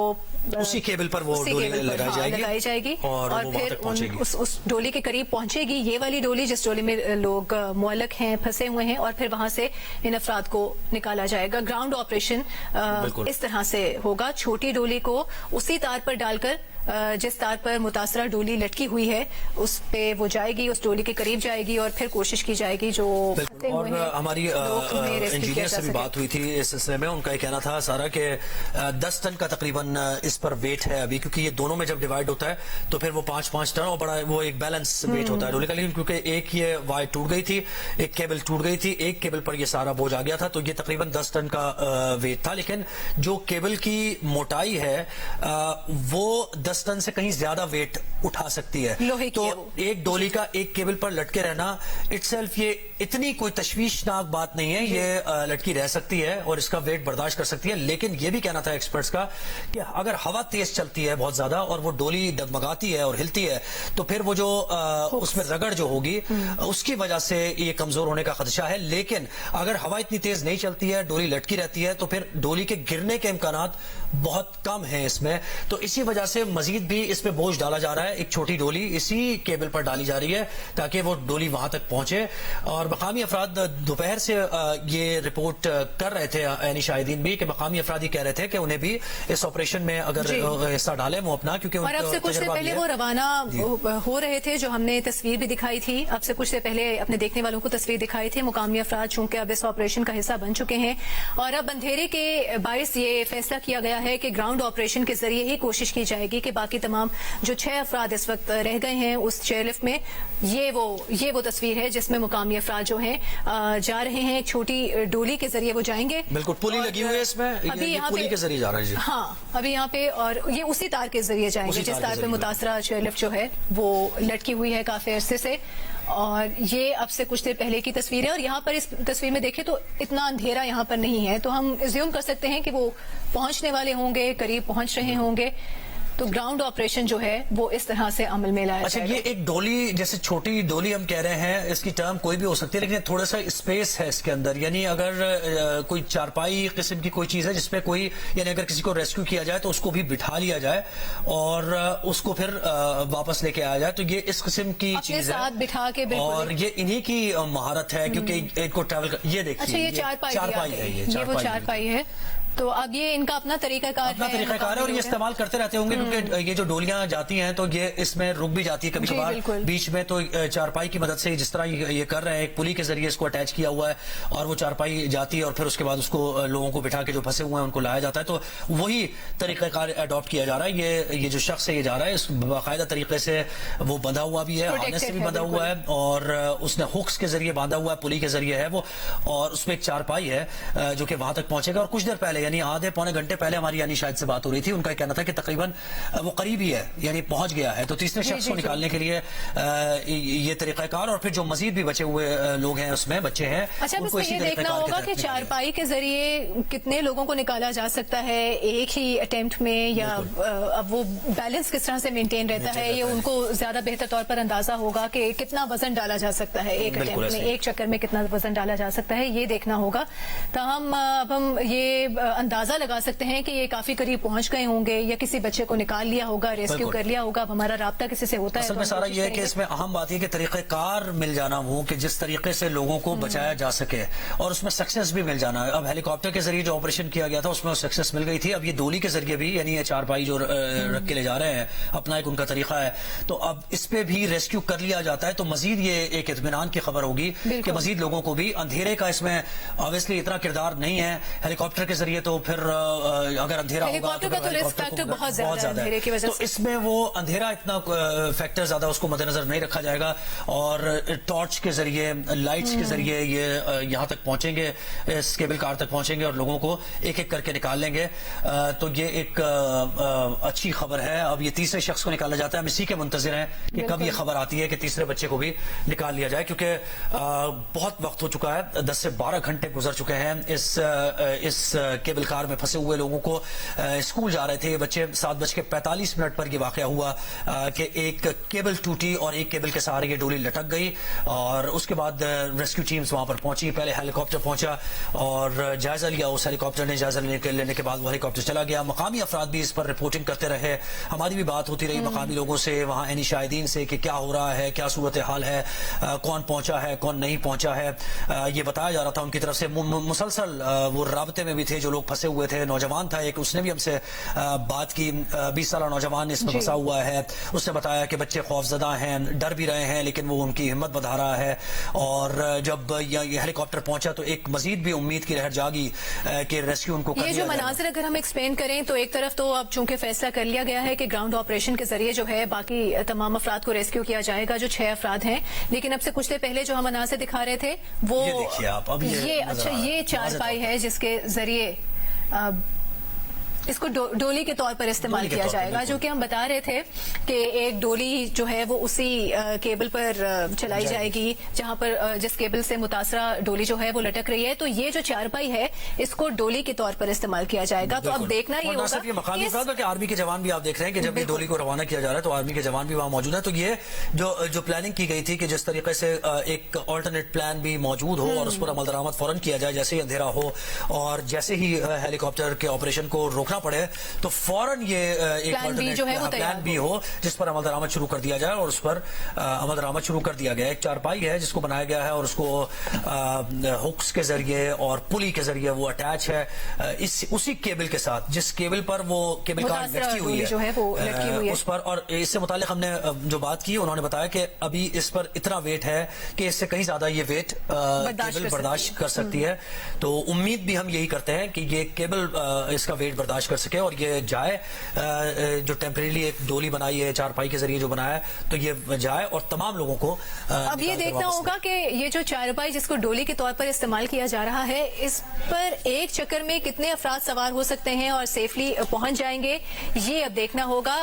उसी केबल पर वो डोली लगाई जाएगी और फिर उस डोली के करीब पहुंचेगी। ये वाली डोली जिस डोली में लोग मुअल्लक हैं, फंसे हुए हैं, और फिर वहां से इन अफराद को निकाला जाएगा। ग्राउंड ऑपरेशन इस तरह से होगा। छोटी डोली को उसी तार पर डालकर जिस तार पर मुतासरा डोली लटकी हुई है उस पे वो जाएगी, उस डोली के करीब जाएगी और फिर कोशिश की जाएगी जो फंसे हुए हैं। और हमारी इंजीनियर से भी बात हुई थी इस सिलसिले में। उनका ये कहना था सारा कि 10 टन का तकरीबन इस पर वेट है अभी, क्योंकि ये दोनों में जब डिवाइड होता है तो फिर वो 5-5 टन और बड़ा वो एक बैलेंस वेट होता है डोली का। लेकिन क्योंकि एक ये वायर टूट गई थी, एक केबल टूट गई थी, एक केबल पर ये सारा बोझ आ गया था, तो ये तकरीबन 10 टन का वेट था। लेकिन जो केबल की मोटाई है वो 10 टन से कहीं ज्यादा वेट उठा सकती है। तो एक डोली का एक केबल पर लटके रहना इटसेल्फ ये इतनी कोई तशवीशनाक बात नहीं है, ये लटकी रह सकती है और इसका वेट बर्दाश्त कर सकती है। लेकिन ये भी कहना था एक्सपर्ट्स का कि अगर हवा तेज चलती है बहुत ज्यादा और वो डोली डगमगाती है और हिलती है तो फिर वो जो उसमें रगड़ जो होगी उसकी वजह से ये कमजोर होने का खदशा है। लेकिन अगर हवा इतनी तेज नहीं चलती है, डोली लटकी रहती है, तो फिर डोली के गिरने के इम्कानात बहुत कम है इसमें। तो इसी वजह से मजीद भी इसमें बोझ डाला जा रहा है। एक छोटी डोली इसी केबल पर डाली जा रही है ताकि वो डोली वहां तक पहुंचे। और मकामी अफराद दोपहर से ये रिपोर्ट कर रहे थे, यानी शाहिदीन भी, कि मकामी अफराद ही कह रहे थे कि उन्हें भी इस ऑपरेशन में अगर हिस्सा डाले वो अपना, क्योंकि और अब से कुछ देर पहले वो रवाना हो रहे थे, जो हमने तस्वीर भी दिखाई थी। अब से कुछ देर पहले अपने देखने वालों को तस्वीर दिखाई थी। मुकामी अफराद चूंकि अब इस ऑपरेशन का हिस्सा बन चुके हैं और अब अंधेरे के बायस ये फैसला किया गया है कि ग्राउंड ऑपरेशन के जरिए ही कोशिश की जाएगी कि बाकी तमाम जो 6 अफराद इस वक्त रह गए हैं उस चेयरलिफ्ट में, ये वो तस्वीर है जिसमें मुकामी अफराद जो हैं जा रहे हैं। एक छोटी डोली के जरिए वो जाएंगे। बिल्कुल पुली लगी हुई है इसमें, अभी यहाँ पुली के जरिए जा रहा है जी। हाँ, अभी यहाँ पे, और ये उसी तार के जरिए जाएंगे जिस तार पे मुतासरा चेयरलिफ्ट जो है वो लटकी हुई है काफी अरसे से। और ये अब से कुछ देर पहले की तस्वीर है और यहाँ पर इस तस्वीर में देखें तो इतना अंधेरा यहाँ पर नहीं है, तो हम अज्यूम कर सकते हैं कि वो पहुंचने वाले होंगे, करीब पहुंच रहे होंगे। तो ग्राउंड ऑपरेशन जो है वो इस तरह से अमल में लाया अच्छा, ये एक डोली, जैसे छोटी डोली हम कह रहे हैं, इसकी टर्म कोई भी हो सकती है, लेकिन थोड़ा सा स्पेस है इसके अंदर। यानी अगर कोई चारपाई किस्म की कोई चीज है जिसपे कोई, यानी अगर किसी को रेस्क्यू किया जाए तो उसको भी बिठा लिया जाए और उसको फिर वापस लेके आया जाए, तो ये इस किस्म की चीज है बिठा के। और ये इन्हीं की महारत है, क्योंकि इनको ट्रैवल ये देखिए, अच्छा, ये चारपाई है, ये वो चारपाई है। तो अब ये इनका अपना तरीकाकार है और ये इस्तेमाल करते रहते होंगे, क्योंकि ये जो डोलियां जाती हैं तो ये इसमें रुक भी जाती है कभी कभार बीच में, तो चारपाई की मदद से जिस तरह ये कर रहे हैं, एक पुली के जरिए इसको अटैच किया हुआ है और वो चारपाई जाती है और फिर उसके बाद उसको लोगों को बिठा के जो फंसे हुए हैं उनको लाया जाता है। तो वही तरीकाकार अडॉप्ट किया जा रहा है। ये जो शख्स है ये जा रहा है, इस बाकायदा तरीके से वो बंधा हुआ भी है, हार्नेस से भी बंधा हुआ है और उसने हुक्स के जरिए बांधा हुआ है, पुली के जरिए है वो, और उसमें एक चारपाई है जो कि वहां तक पहुंचेगा। और कुछ देर पहले यानी आधे पौने घंटे पहले हमारी यानी शायद से बात हो रही थी, उनका कहना था कि तकरीबन वो करीब ही है, यानी पहुंच गया है। तो तीसरे शख्स को निकालने के लिए ये तरीकाकार, और फिर जो मजीद भी बचे हुए लोग हैं उसमें बच्चे हैं, अच्छा उनको ये देखना होगा कि चारपाई के जरिए कितने लोगों को निकाला जा सकता है एक ही अटेम्प्ट में, या अब वो बैलेंस किस तरह से मेंटेन रहता है, ये उनको ज्यादा बेहतर तौर पर अंदाजा होगा कि कितना वजन डाला जा सकता है एक अटेम्प्ट में, एक चक्कर में कितना वजन डाला जा सकता है, ये देखना होगा। तो अब हम ये अंदाजा लगा सकते हैं कि ये काफी करीब पहुंच गए होंगे या किसी बच्चे को निकाल लिया होगा, रेस्क्यू कर लिया होगा। अब हमारा राब्ता किसी से होता है। असल में सारा ये है कि इसमें अहम बात है कि तरीक़ेकार मिल जाना हो कि जिस तरीके से लोगों को बचाया जा सके, और उसमें सक्सेस भी मिल जाना। अब हेलीकॉप्टर के जरिए जो ऑपरेशन किया गया था उसमें सक्सेस मिल गई थी। अब ये डोली के जरिए भी, यानी ये चारपाई जो रख के ले जा रहे हैं, अपना एक उनका तरीका है, तो अब इस पे भी रेस्क्यू कर लिया जाता है। तो मजीद ये एक इत्मीनान की खबर होगी कि मजीद लोगों को भी, अंधेरे का इसमें ऑब्वियसली इतना किरदार नहीं है हेलीकॉप्टर के जरिए, तो फिर अगर अंधेरा होगा तो रिस्क फैक्टर बहुत ज्यादा है, तो इसमें वो अंधेरा इतना फैक्टर ज्यादा उसको मद्देनजर नहीं रखा जाएगा, और टॉर्च के जरिए, लाइट्स के जरिए ये यहाँ तक पहुंचेंगे, इस केबल कार तक पहुंचेंगे और लोगों को एक एक करके निकाल लेंगे। तो ये एक अच्छी खबर है। अब ये तीसरे शख्स को निकाला जाता है, हम इसी के मुंतजिर हैं कि कब ये खबर आती है कि तीसरे बच्चे को भी निकाल लिया जाए, क्योंकि बहुत वक्त हो चुका है, 10 से 12 घंटे गुजर चुके हैं इस केबल कार में फंसे हुए लोगों को। स्कूल जा रहे थे ये बच्चे, 7:45 पर ये वाकया हुआ कि एक केबल टूटी और एक केबल के सहारे ये डोली लटक गई, और उसके बाद रेस्क्यू टीम्स वहां पर पहुंची। पहले हेलीकॉप्टर पहुंचा और जायजा लिया, उस हेलीकॉप्टर ने जायजा लेने के बाद वो हेलीकॉप्टर चला गया। मकामी अफराद भी इस पर रिपोर्टिंग करते रहे, हमारी भी बात होती रही मकामी लोगों से, वहां एनी शाहिदीन से कि क्या हो रहा है, क्या सूरत हाल है, कौन पहुंचा है, कौन नहीं पहुंचा है, ये बताया जा रहा था उनकी तरफ से। मुसलसल वो राबते में भी थे, जो लोग फंसे हुए थे। नौजवान था एक, उसने भी हमसे बात की, 20 साल नौजवान इसमें फंसा हुआ है। उसने बताया कि बच्चे खौफजदा हैं, डर भी रहे हैं, लेकिन वो उनकी हिम्मत बढ़ा रहा है। और जब ये हेलीकॉप्टर पहुंचा तो एक मजीद भी उम्मीद की लहर जागी कि रेस्क्यू उनको कर ये जो मनाजिर अगर हम एक्सप्लेन करें तो एक तरफ तो अब चूंकि फैसला कर लिया गया है कि ग्राउंड ऑपरेशन के जरिए जो है बाकी तमाम अफराद को रेस्क्यू किया जाएगा, जो 6 अफराद हैं। लेकिन अब से कुछ देर पहले जो हम मनाजिर दिखा रहे थे वो ये देखिए आप, अब ये अच्छा ये चारपाई है जिसके जरिए इसको डोली के तौर पर इस्तेमाल किया जाएगा, जो कि हम बता रहे थे कि एक डोली जो है वो उसी केबल पर चलाई जाएगी जहां पर जिस केबल से मुतासरा डोली जो है वो लटक रही है। तो ये जो चारपाई है इसको डोली के तौर पर इस्तेमाल किया जाएगा। तो अब देखना ये होगा कि मकामी अफराद, आर्मी के जवान भी आप देख रहे हैं कि जब ये डोली को रवाना किया जा रहा है तो आर्मी के जवान भी वहां मौजूद है। तो ये जो प्लानिंग की गई थी कि जिस तरीके से एक ऑल्टरनेट प्लान भी मौजूद हो और उस पर अमल दरामद फौरन किया जाए जैसे ही अंधेरा हो, और जैसे ही हेलीकॉप्टर के ऑपरेशन को रोकना पड़े तो फौरन ये एक प्लान भी हो जिस पर अमल दरामद शुरू कर दिया जाए, और उस पर अमल दरामद शुरू कर दिया गया। एक चारपाई है जिसको बनाया गया है और उसको हुक्स के जरिए और पुली के जरिए वो अटैच है उसी केबल के साथ जिस केबल पर वो केबल कार लटकी हुई है उस पर। और इससे मुतालिक हमने जो बात की, उन्होंने बताया कि अभी इस पर इतना वेट है कि इससे कहीं ज्यादा ये वेट केबल बर्दाश्त कर सकती है। तो उम्मीद भी हम यही करते हैं कि ये केबल इसका वेट बर्दाश्त कर सके और ये जाए, जो टेम्परेरी एक डोली बनाई है चारपाई के जरिए जो बनाया है, तो ये जाए और तमाम लोगों को अब ये देखना होगा कि ये जो चारपाई जिसको डोली के तौर पर इस्तेमाल किया जा रहा है, इस पर एक चक्कर में कितने अफराद सवार हो सकते हैं और सेफली पहुंच जाएंगे, ये अब देखना होगा।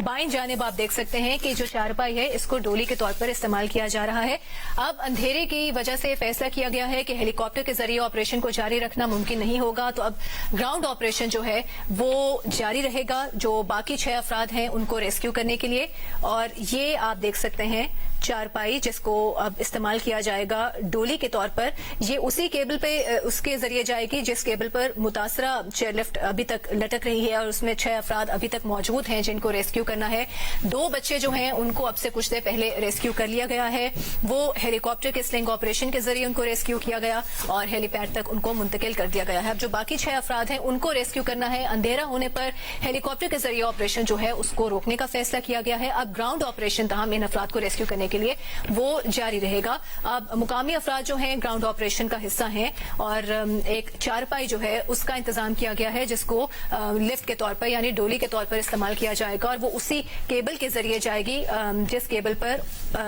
बाईं जानिब आप देख सकते हैं कि जो चारपाई है इसको डोली के तौर पर इस्तेमाल किया जा रहा है। अब अंधेरे की वजह से फैसला किया गया है कि हेलीकॉप्टर के जरिए ऑपरेशन को जारी रखना मुमकिन नहीं होगा, तो अब ग्राउंड ऑपरेशन जो है وہ جاری رہے گا جو باقی 6 افراد ہیں ان کو ریسکیو کرنے کے لیے. اور یہ آپ دیکھ سکتے ہیں چارپائی جس کو اب استعمال کیا جائے گا ڈولی کے طور پر. یہ اسی کیبل پہ اس کے ذریعے جائے گی جس کیبل پر متاثرہ چیئر لفٹ ابھی تک لٹک رہی ہے اور اس میں 6 افراد ابھی تک موجود ہیں جن کو ریسکیو کرنا ہے. 2 بچے جو ہیں ان کو اب سے کچھ دیر پہلے ریسکیو کر لیا گیا ہے. وہ ہیلی کاپٹر کے سلنگ آپریشن کے ذریعے ان کو ریسکیو کیا گیا اور ہیلی پیڈ تک ان کو منتقل کر دیا گیا ہے. اب جو باقی 6 افراد ہیں ان کو ریسکیو کرنا ہے. اندھیرا ہونے پر ہیلی کاپٹر کے ذریعے آپریشن جو ہے اس کو روکنے کا فیصلہ کیا گیا ہے. اب گراؤنڈ آپریشن تاہم ان افراد کو ریسکیو کرنے کے لیے وہ جاری رہے گا. اب مقامی افراد جو ہیں گراؤنڈ آپریشن کا حصہ ہیں اور ایک چارپائی جو ہے اس کا انتظام کیا گیا ہے جس کو لفٹ کے طور پر یعنی ڈولی کے طور پر استعمال کیا جائے گا اور وہ اسی کیبل کے ذریعے جائے گی جس کیبل پر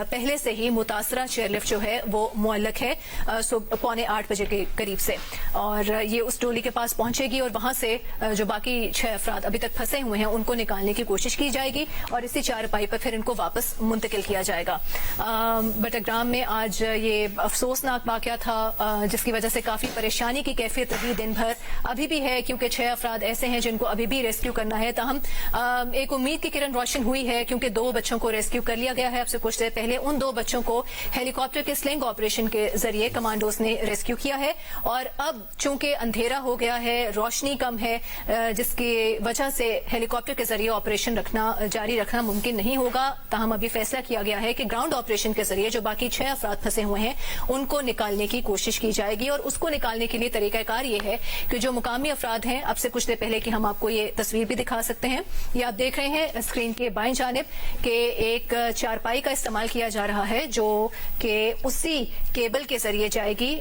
پہلے سے ہی متاثرہ چیئر لفٹ جو ہے وہ معلق ہے 7:45 بجے کے قریب سے. اور یہ اس ڈولی کے پاس پہنچے گی اور وہاں سے جو باقی 6 افراد ابھی تک پھنسے ہوئے ہیں ان کو نکالنے کی کوشش کی جائے گی اور اسی چارپائی پر پھر ان کو واپس منتقل کیا جائے گا. بٹگرام میں آج یہ افسوسناک واقعہ تھا جس کی وجہ سے کافی پریشانی کی کیفیت رہی دن بھر. ابھی بھی ہے کیونکہ 6 افراد ایسے ہیں جن کو ابھی بھی ریسکیو کرنا ہے. تاہم ایک امید کی کرن روشن ہوئی ہے کیونکہ 2 بچوں کو ریسکیو کر لیا گیا ہے. اب سے کچھ دیر پہلے ان 2 بچوں کو ہیلی کاپٹر کے سلنگ آپریشن کے ذریعے کمانڈوز نے ریسکیو کیا ہے. اور اب چونکہ اندھیرا ہو گیا ہے روشنی کم ہے جس کی وجہ سے ہیلی کاپٹر کے ذریعے آپریشن جاری رکھنا ممکن نہیں ہوگا. تاہم ابھی فیصلہ کیا گیا ہے کہ گراؤنڈ آپریشن کے ذریعے جو باقی 6 افراد پھنسے ہوئے ہیں ان کو نکالنے کی کوشش کی جائے گی. اور اس کو نکالنے کے لیے طریقہ کار یہ ہے کہ جو مقامی افراد ہیں اب سے کچھ دیر پہلے کی ہم آپ کو یہ تصویر بھی دکھا سکتے ہیں. یہ آپ دیکھ رہے ہیں اسکرین کے بائیں جانب کہ ایک چارپائی کا استعمال کیا جا رہا ہے جو کہ اسی کیبل کے ذریعے جائے گی.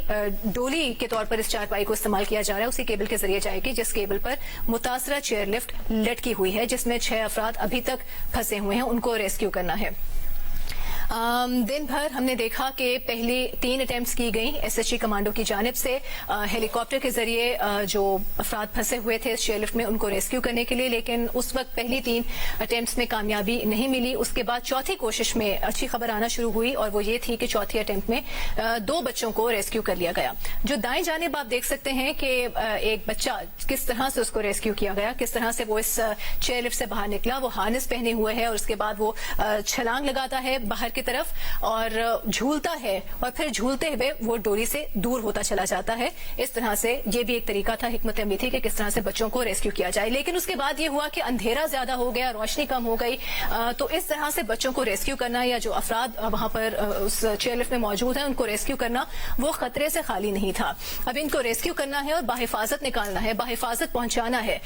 ڈولی کے طور پر اس چارپائی کو استعمال کیا جا رہا ہے اسی کیبل کے ذریعے جائے گی جس کیبل پر متاثرہ چیئر لفٹ لٹکی ہوئی ہے جس میں 6 افراد ابھی تک پھنسے ہوئے ہیں ان کو ریسکیو کرنا ہے. دن بھر ہم نے دیکھا کہ پہلی 3 اٹیمپٹس کی گئیں ایس ایچ جی کمانڈو کی جانب سے ہیلی کاپٹر کے ذریعے جو افراد پھنسے ہوئے تھے اس چیئر لفٹ میں ان کو ریسکیو کرنے کے لیے. لیکن اس وقت پہلی 3 اٹیمپٹس میں کامیابی نہیں ملی. اس کے بعد چوتھی کوشش میں اچھی خبر آنا شروع ہوئی اور وہ یہ تھی کہ چوتھی اٹیمپٹ میں 2 بچوں کو ریسکیو کر لیا گیا. جو دائیں جانب آپ دیکھ سکتے ہیں کہ ایک بچہ کس طرح سے اس کو ریسکیو کیا گیا, کس طرح سے وہ اس چیئر لفٹ سے باہر نکلا. وہ ہارنس پہنے ہوئے ہے اور اس کے بعد وہ چھلانگ لگاتا ہے باہر کی طرف اور جھولتا ہے اور پھر جھولتے ہوئے وہ ڈوری سے دور ہوتا چلا جاتا ہے. اس طرح سے یہ بھی ایک طریقہ تھا, حکمت عملی تھی کہ کس طرح سے بچوں کو ریسکیو کیا جائے. لیکن اس کے بعد یہ ہوا کہ اندھیرا زیادہ ہو گیا, روشنی کم ہو گئی, تو اس طرح سے بچوں کو ریسکیو کرنا یا جو افراد وہاں پر اس چیئر لفٹ میں موجود ہیں ان کو ریسکیو کرنا وہ خطرے سے خالی نہیں تھا. اب ان کو ریسکیو کرنا ہے اور بحفاظت نکالنا ہے, بحفاظت پہنچانا ہے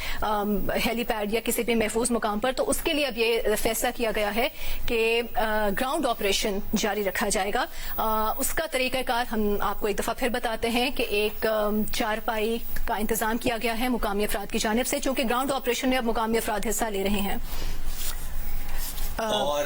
ہیلی پیڈ یا کسی بھی محفوظ مقام پر. تو اس کے لیے اب یہ فیصلہ کیا گیا ہے کہ گراؤنڈ آپریشن جاری رکھا جائے گا. اس کا طریقہ کار ہم آپ کو ایک دفعہ پھر بتاتے ہیں کہ ایک چارپائی کا انتظام کیا گیا ہے مقامی افراد کی جانب سے چونکہ گراؤنڈ آپریشن میں اب مقامی افراد حصہ لے رہے ہیں. اور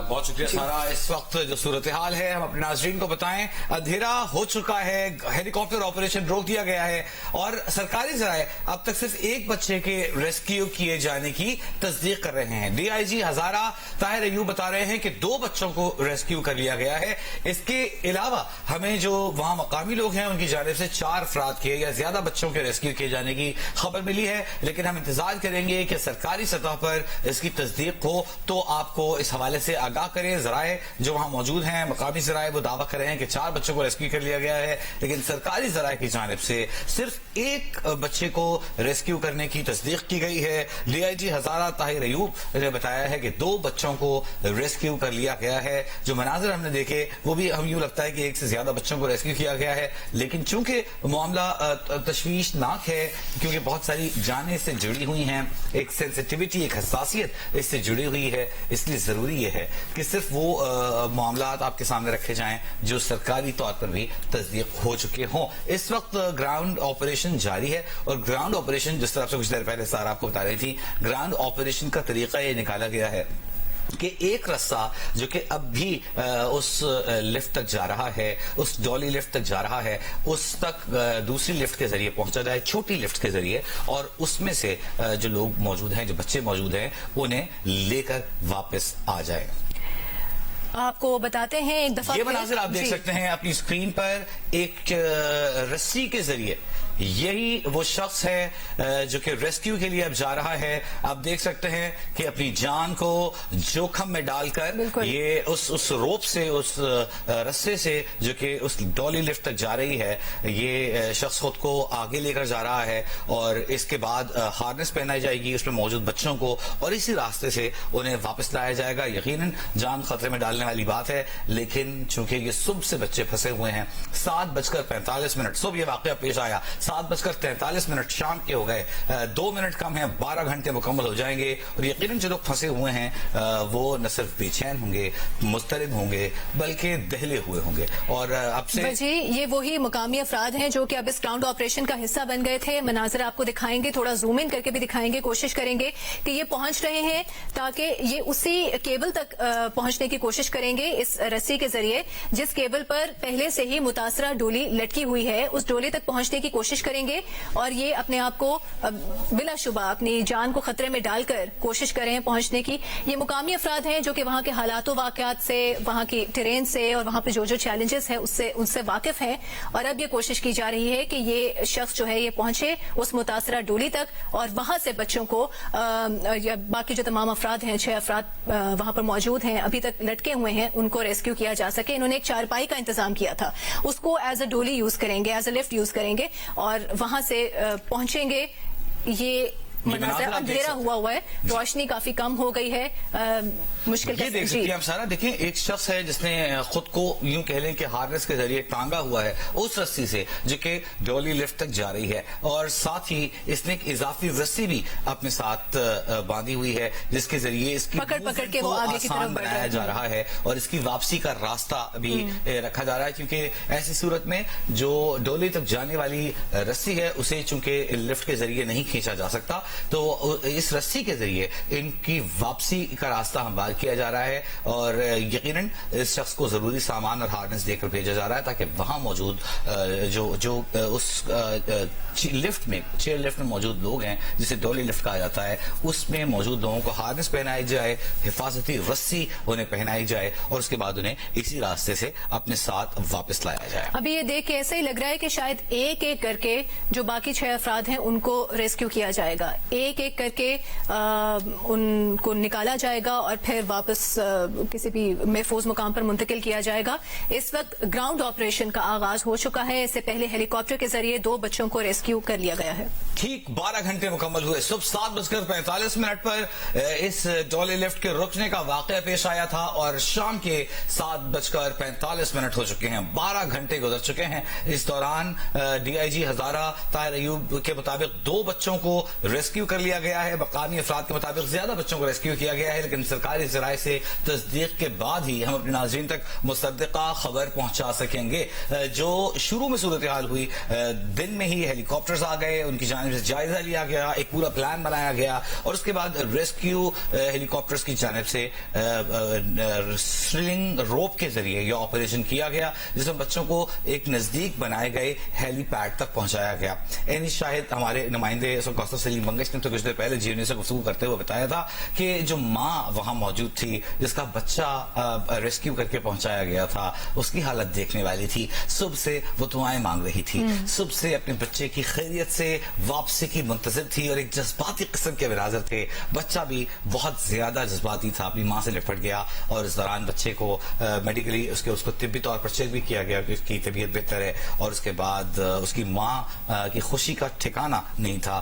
بہت شکریہ سارا. اس وقت جو صورتحال ہے ہم اپنے ناظرین کو بتائیں. اندھیرا ہو چکا ہے, ہیلی کاپٹر آپریشن روک دیا گیا ہے اور سرکاری ذرائع اب تک صرف 1 بچے کے ریسکیو کیے جانے کی تصدیق کر رہے ہیں. ڈی آئی جی ہزارہ طاہر ایوب بتا رہے ہیں کہ 2 بچوں کو ریسکیو کر لیا گیا ہے. اس کے علاوہ ہمیں جو وہاں مقامی لوگ ہیں ان کی جانب سے 4 افراد کے یا زیادہ بچوں کے ریسکیو کیے جانے کی خبر ملی ہے. لیکن ہم انتظار کریں گے کہ سرکاری سطح پر اس کی تصدیق ہو تو آپ کو اس حوالے سے آگاہ کریں. ذرائع جو وہاں موجود ہیں مقامی ذرائع وہ دعویٰ کر رہے ہیں کہ 4 بچوں کو ریسکیو کر لیا گیا ہے. لیکن سرکاری ذرائع کی جانب سے صرف 1 بچے کو ریسکیو کرنے کی تصدیق کی گئی ہے. ڈی آئی جی ہزارہ طاہر ایوب نے بتایا ہے کہ 2 بچوں کو ریسکیو کر لیا گیا ہے. جو مناظر ہم نے دیکھے وہ بھی ہم یوں لگتا ہے کہ 1 سے زیادہ بچوں کو ریسکیو کیا گیا ہے. لیکن چونکہ معاملہ تشویشناک ہے کیونکہ بہت ساری جانیں اس سے جڑی ہوئی ہیں, ایک سینسٹیوٹی ایک حساسیت اس سے جڑی ہوئی ہے, اس لیے ضروری یہ ہے کہ صرف وہ معاملات آپ کے سامنے رکھے جائیں جو سرکاری طور پر بھی تصدیق ہو چکے ہوں. اس وقت گراؤنڈ آپریشن جاری ہے اور گراؤنڈ آپریشن جس طرح سے کچھ دیر پہلے سارا آپ کو بتا رہی تھی, گراؤنڈ آپریشن کا طریقہ یہ نکالا گیا ہے کہ ایک رستہ جو کہ اب بھی اس لفٹ تک جا رہا ہے, اس ڈولی لفٹ تک جا رہا ہے, اس تک دوسری لفٹ کے ذریعے پہنچا جائے, چھوٹی لفٹ کے ذریعے, اور اس میں سے جو لوگ موجود ہیں, جو بچے موجود ہیں, انہیں لے کر واپس آ جائے. آپ کو بتاتے ہیں ایک دفعہ یہ مناظر آپ دیکھ سکتے ہیں اپنی اسکرین پر. ایک رسی کے ذریعے यही वो शख्स है जो कि रेस्क्यू के लिए अब जा रहा है। आप देख सकते हैं कि अपनी जान को जोखम में डालकर ये उस रोप से, उस रस्से से जो कि उस डॉली लिफ्ट तक जा रही है, ये शख्स खुद को आगे लेकर जा रहा है और इसके बाद हार्नेस पहनाई जाएगी उसमें मौजूद बच्चों को और इसी रास्ते से उन्हें वापस लाया जाएगा। यकीनन जान खतरे में डालने वाली बात है, लेकिन चूंकि ये सुबह से बच्चे फंसे हुए हैं, 7:45 सुबह ये वाकया पेश आया, 7:43 शाम के हो गए, 2 मिनट कम है, 12 घंटे मुकम्मल हो जाएंगे और यकीनन जो लोग फंसे हुए हैं वो न सिर्फ बेचैन होंगे, मुस्तरिब होंगे, बल्कि दहले हुए होंगे। और अब से जी ये वही मुकामी अफराद हैं जो कि अब इस ग्राउंड ऑपरेशन का हिस्सा बन गए थे। मनाजर आपको दिखाएंगे, थोड़ा जूम इन करके भी दिखाएंगे, कोशिश करेंगे कि ये पहुंच रहे हैं ताकि ये उसी केबल तक पहुंचने की कोशिश करेंगे इस रस्सी के जरिए जिस केबल पर पहले से ही मुतासरा डोली लटकी हुई है। उस डोली तक पहुंचने की कोशिश करेंगे और ये अपने आप को बिलाशुबा अपनी जान को खतरे में डालकर कोशिश कर रहे हैं पहुंचने की। ये मुकामी अफराद हैं जो कि वहां के हालातों वाकयात से, वहां की टेरेन से और वहां पे जो चैलेंजेस है उससे वाकिफ है और अब ये कोशिश की जा रही है कि ये शख्स जो है ये पहुंचे उस मुतासरा डोली तक और वहां से बच्चों को बाकी जो तमाम अफराद हैं, 6 अफराद वहां पर मौजूद हैं, अभी तक लटके हुए हैं, उनको रेस्क्यू किया जा सके। इन्होंने एक चारपाई का इंतजाम किया था, उसको एज अ डोली यूज करेंगे, एज अ लिफ्ट यूज करेंगे और वहां से पहुंचेंगे। ये मनाज़र अंधेरा हुआ है, रोशनी काफी कम हो गई है, मुश्किल ये देख सकते हैं आप सारा। देखें, एक शख्स है जिसने खुद को यूं कह लें कि हार्नेस के जरिए टांगा हुआ है उस रस्सी से जो कि डॉली लिफ्ट तक जा रही है और साथ ही इसने एक इजाफी रस्सी भी अपने साथ बांधी हुई है जिसके जरिए इसकी पकड़ के वो आगे की तरफ बनाया जा रहा है और इसकी वापसी का रास्ता भी रखा जा रहा है, क्योंकि ऐसी सूरत में जो डॉली तक जाने वाली रस्सी है उसे चूंकि लिफ्ट के जरिए नहीं खींचा जा सकता, तो इस रस्सी के जरिए इनकी वापसी का रास्ता हमवार किया जा रहा है और यकीनन इस शख्स को जरूरी सामान और हार्नेस देकर भेजा जा रहा है ताकि वहां मौजूद जो उस चेयर लिफ्ट में मौजूद लोग हैं जिसे डॉली लिफ्ट कहा जाता है, उसमें मौजूद लोगों को हार्नेस पहनाई जाए, हिफाजती रस्सी उन्हें पहनाई जाए और उसके बाद उन्हें इसी रास्ते से अपने साथ वापस लाया जाए। अभी ये देख के ऐसा ही लग रहा है कि शायद एक एक करके जो बाकी 6 अफराद हैं उनको रेस्क्यू किया जाएगा, एक एक करके उनको निकाला जाएगा और फिर वापस किसी भी महफूज मुकाम पर मुंतकिल किया जाएगा। इस वक्त ग्राउंड ऑपरेशन का आगाज हो चुका है। इससे पहले हेलीकॉप्टर के जरिए 2 बच्चों को रेस्क्यू कर लिया गया है। ठीक 12 घंटे मुकम्मल हुए। सुबह 7:45 पर इस डॉली लिफ्ट के रुकने का वाकया पेश आया था और शाम के 7:45 हो चुके हैं। 12 घंटे गुजर चुके हैं। इस दौरान DIG हजारा ताहिर अयूब के मुताबिक 2 बच्चों को रेस्क्यू कर लिया गया है। मकामी अफराद के मुताबिक ज्यादा बच्चों को रेस्क्यू किया गया है, लेकिन सरकारी जराये से तस्दीक के बाद ही हम अपने नाज़रीन तक मुसद्दिका खबर पहुंचा सकेंगे। जो शुरू में सूरत हाल हुई, दिन में ही हेलीकॉप्टर्स आ गए, उनकी जानिब से जायजा लिया गया, एक पूरा प्लान बनाया गया और उसके बाद रेस्क्यू हेलीकॉप्टर्स की जानिब से स्लिंग रोप के जरिए यह ऑपरेशन किया गया, जिसमें बच्चों को एक नजदीक बनाए गए हेलीपैड तक पहुंचाया गया। एनी शाहिद हमारे नुमाइंदे कौसर सलीम मंगश ने तो कुछ देर पहले जीवन से गुफ्तगू करते हुए बताया था कि जो माँ वहां मौजूद थी जिसका बच्चा रेस्क्यू करके पहुंचाया गया था, उसकी हालत देखने वाली थी। सुबह से वो दुआएं मांग रही थी, सुबह से अपने बच्चे की खैरियत से वापसी की मुंतजिर थी और एक जज्बाती किस्म के मनाज़र थे। बच्चा भी बहुत ज्यादा जज्बाती था, अपनी माँ से लिपट गया और इस दौरान बच्चे को मेडिकली उसको तिब्बी तौर पर चेक भी किया गया कि उसकी तबीयत बेहतर है और उसके बाद उसकी माँ की खुशी का ठिकाना नहीं था,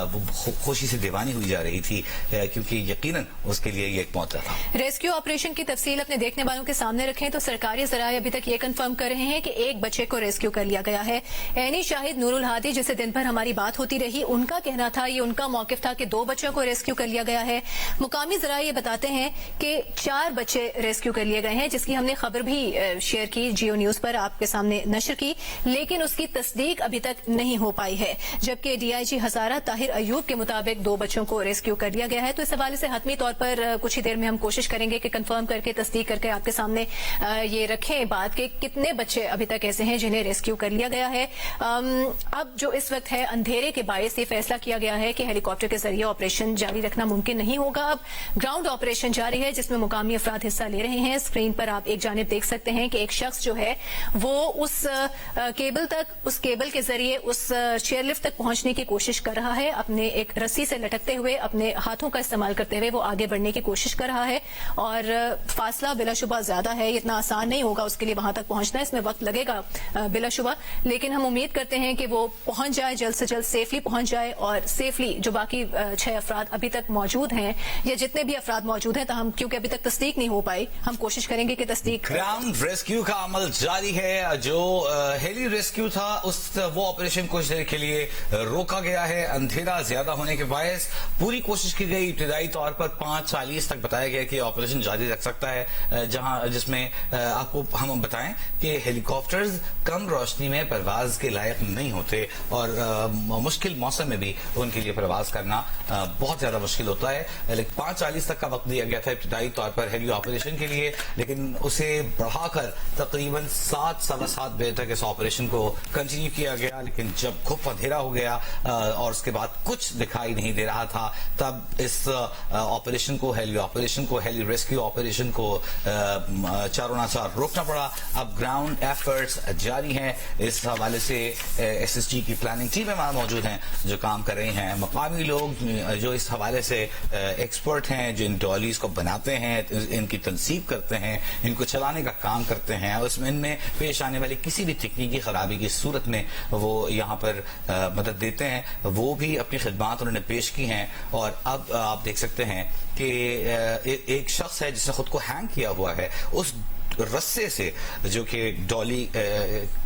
वो खुशी से दीवानी हुई जा रही थी क्योंकि यकीनन उसके लिए ये एक मौत था। रेस्क्यू ऑपरेशन की तफसील अपने देखने वालों के सामने रखें तो सरकारी जराये अभी तक ये कंफर्म कर रहे हैं कि एक बच्चे को रेस्क्यू कर लिया गया है। एनी शाहिद नूरुल हादी जिससे दिन भर हमारी बात होती रही, उनका कहना था, ये उनका मौकिफ था कि 2 बच्चों को रेस्क्यू कर लिया गया है। मुकामी जराये ये बताते हैं कि 4 बच्चे रेस्क्यू कर लिए गए हैं, जिसकी हमने खबर भी शेयर की, जियो न्यूज पर आपके सामने नशर की, लेकिन उसकी तस्दीक अभी तक नहीं हो पाई है। जबकि DIG हजारा ताहिर अयूब के मुताबिक 2 बच्चों को रेस्क्यू कर लिया गया है। तो इस हवाले से हतमी तौर पर कुछ ही देर में हम कोशिश करेंगे कि कंफर्म करके तस्दीक करके आपके सामने ये रखें बात कि कितने बच्चे अभी तक ऐसे हैं जिन्हें रेस्क्यू कर लिया गया है। अब जो इस वक्त है अंधेरे के बायस ये फैसला किया गया है कि हेलीकॉप्टर के जरिए ऑपरेशन जारी रखना मुमकिन नहीं होगा। अब ग्राउंड ऑपरेशन जारी है जिसमें मुकामी अफराद हिस्सा ले रहे हैं। स्क्रीन पर आप एक जानिब देख सकते हैं कि एक शख्स जो है वो उस केबल के जरिए उस चेयरलिफ्ट तक पहुंचने की कोशिश कर रहा है। अपने एक रस्सी से लटकते हुए अपने हाथों का इस्तेमाल करते हुए वो आगे बढ़ने की कोशिश कर रहा है और फासला बिलाशुबा ज्यादा है, इतना आसान नहीं होगा उसके लिए वहां तक पहुंचना, इसमें वक्त लगेगा बिलाशुबा, लेकिन हम उम्मीद करते हैं कि वो पहुंच जाए, जल्द से जल्द सेफली पहुंच जाए और सेफली जो बाकी 6 अफराद अभी तक मौजूद हैं या जितने भी अफराद मौजूद हैं, हम क्योंकि अभी तक तस्दीक नहीं हो पाई, हम कोशिश करेंगे कि तस्दीक। ग्राउंड रेस्क्यू का अमल जारी है। जो हेली रेस्क्यू था वो ऑपरेशन कुछ देर के लिए रोका गया है। अंधेरा ज्यादा होने के बायस पूरी कोशिश की गई। इब्तिदाई तौर पर 5:40 तक बताया गया कि ऑपरेशन जारी रख सकता है, जिसमें आपको हम बताएं कि हेलीकॉप्टर्स कम रोशनी में परवाज के लायक नहीं होते और मुश्किल मौसम में भी उनके लिए परवाज करना बहुत ज्यादा मुश्किल होता है। लेकिन 5:40 तक का वक्त दिया गया था इब्तिदाई तौर पर हेली ऑपरेशन के लिए, लेकिन उसे बढ़ाकर तकरीबन 7, सवा 7 बजे तक इस ऑपरेशन को कंटिन्यू किया गया। लेकिन जब खूब अंधेरा हो गया और उसके बाद कुछ दिखाई नहीं दे रहा था, तब इस ऑपरेशन को हेली रेस्क्यू ऑपरेशन को चारों नाचार रोकना पड़ा। अब ग्राउंड एफर्ट्स जारी हैं। इस हवाले से SSG की प्लानिंग टीम में मौजूद हैं जो काम कर रही हैं। मकामी लोग जो इस हवाले से एक्सपर्ट हैं, जो इन डॉलीज को बनाते हैं, इनकी तनसीब करते हैं, इनको चलाने का काम करते हैं, उसमें इनमें पेश आने वाली किसी भी तकनीकी खराबी की सूरत में वो यहाँ पर मदद देते हैं। वो भी अपनी खिदमात उन्होंने पेश की हैं। और अब आप देख सकते हैं कि एक शख्स है जिसने खुद को हैंग किया हुआ है उस रस्से से जो कि डॉली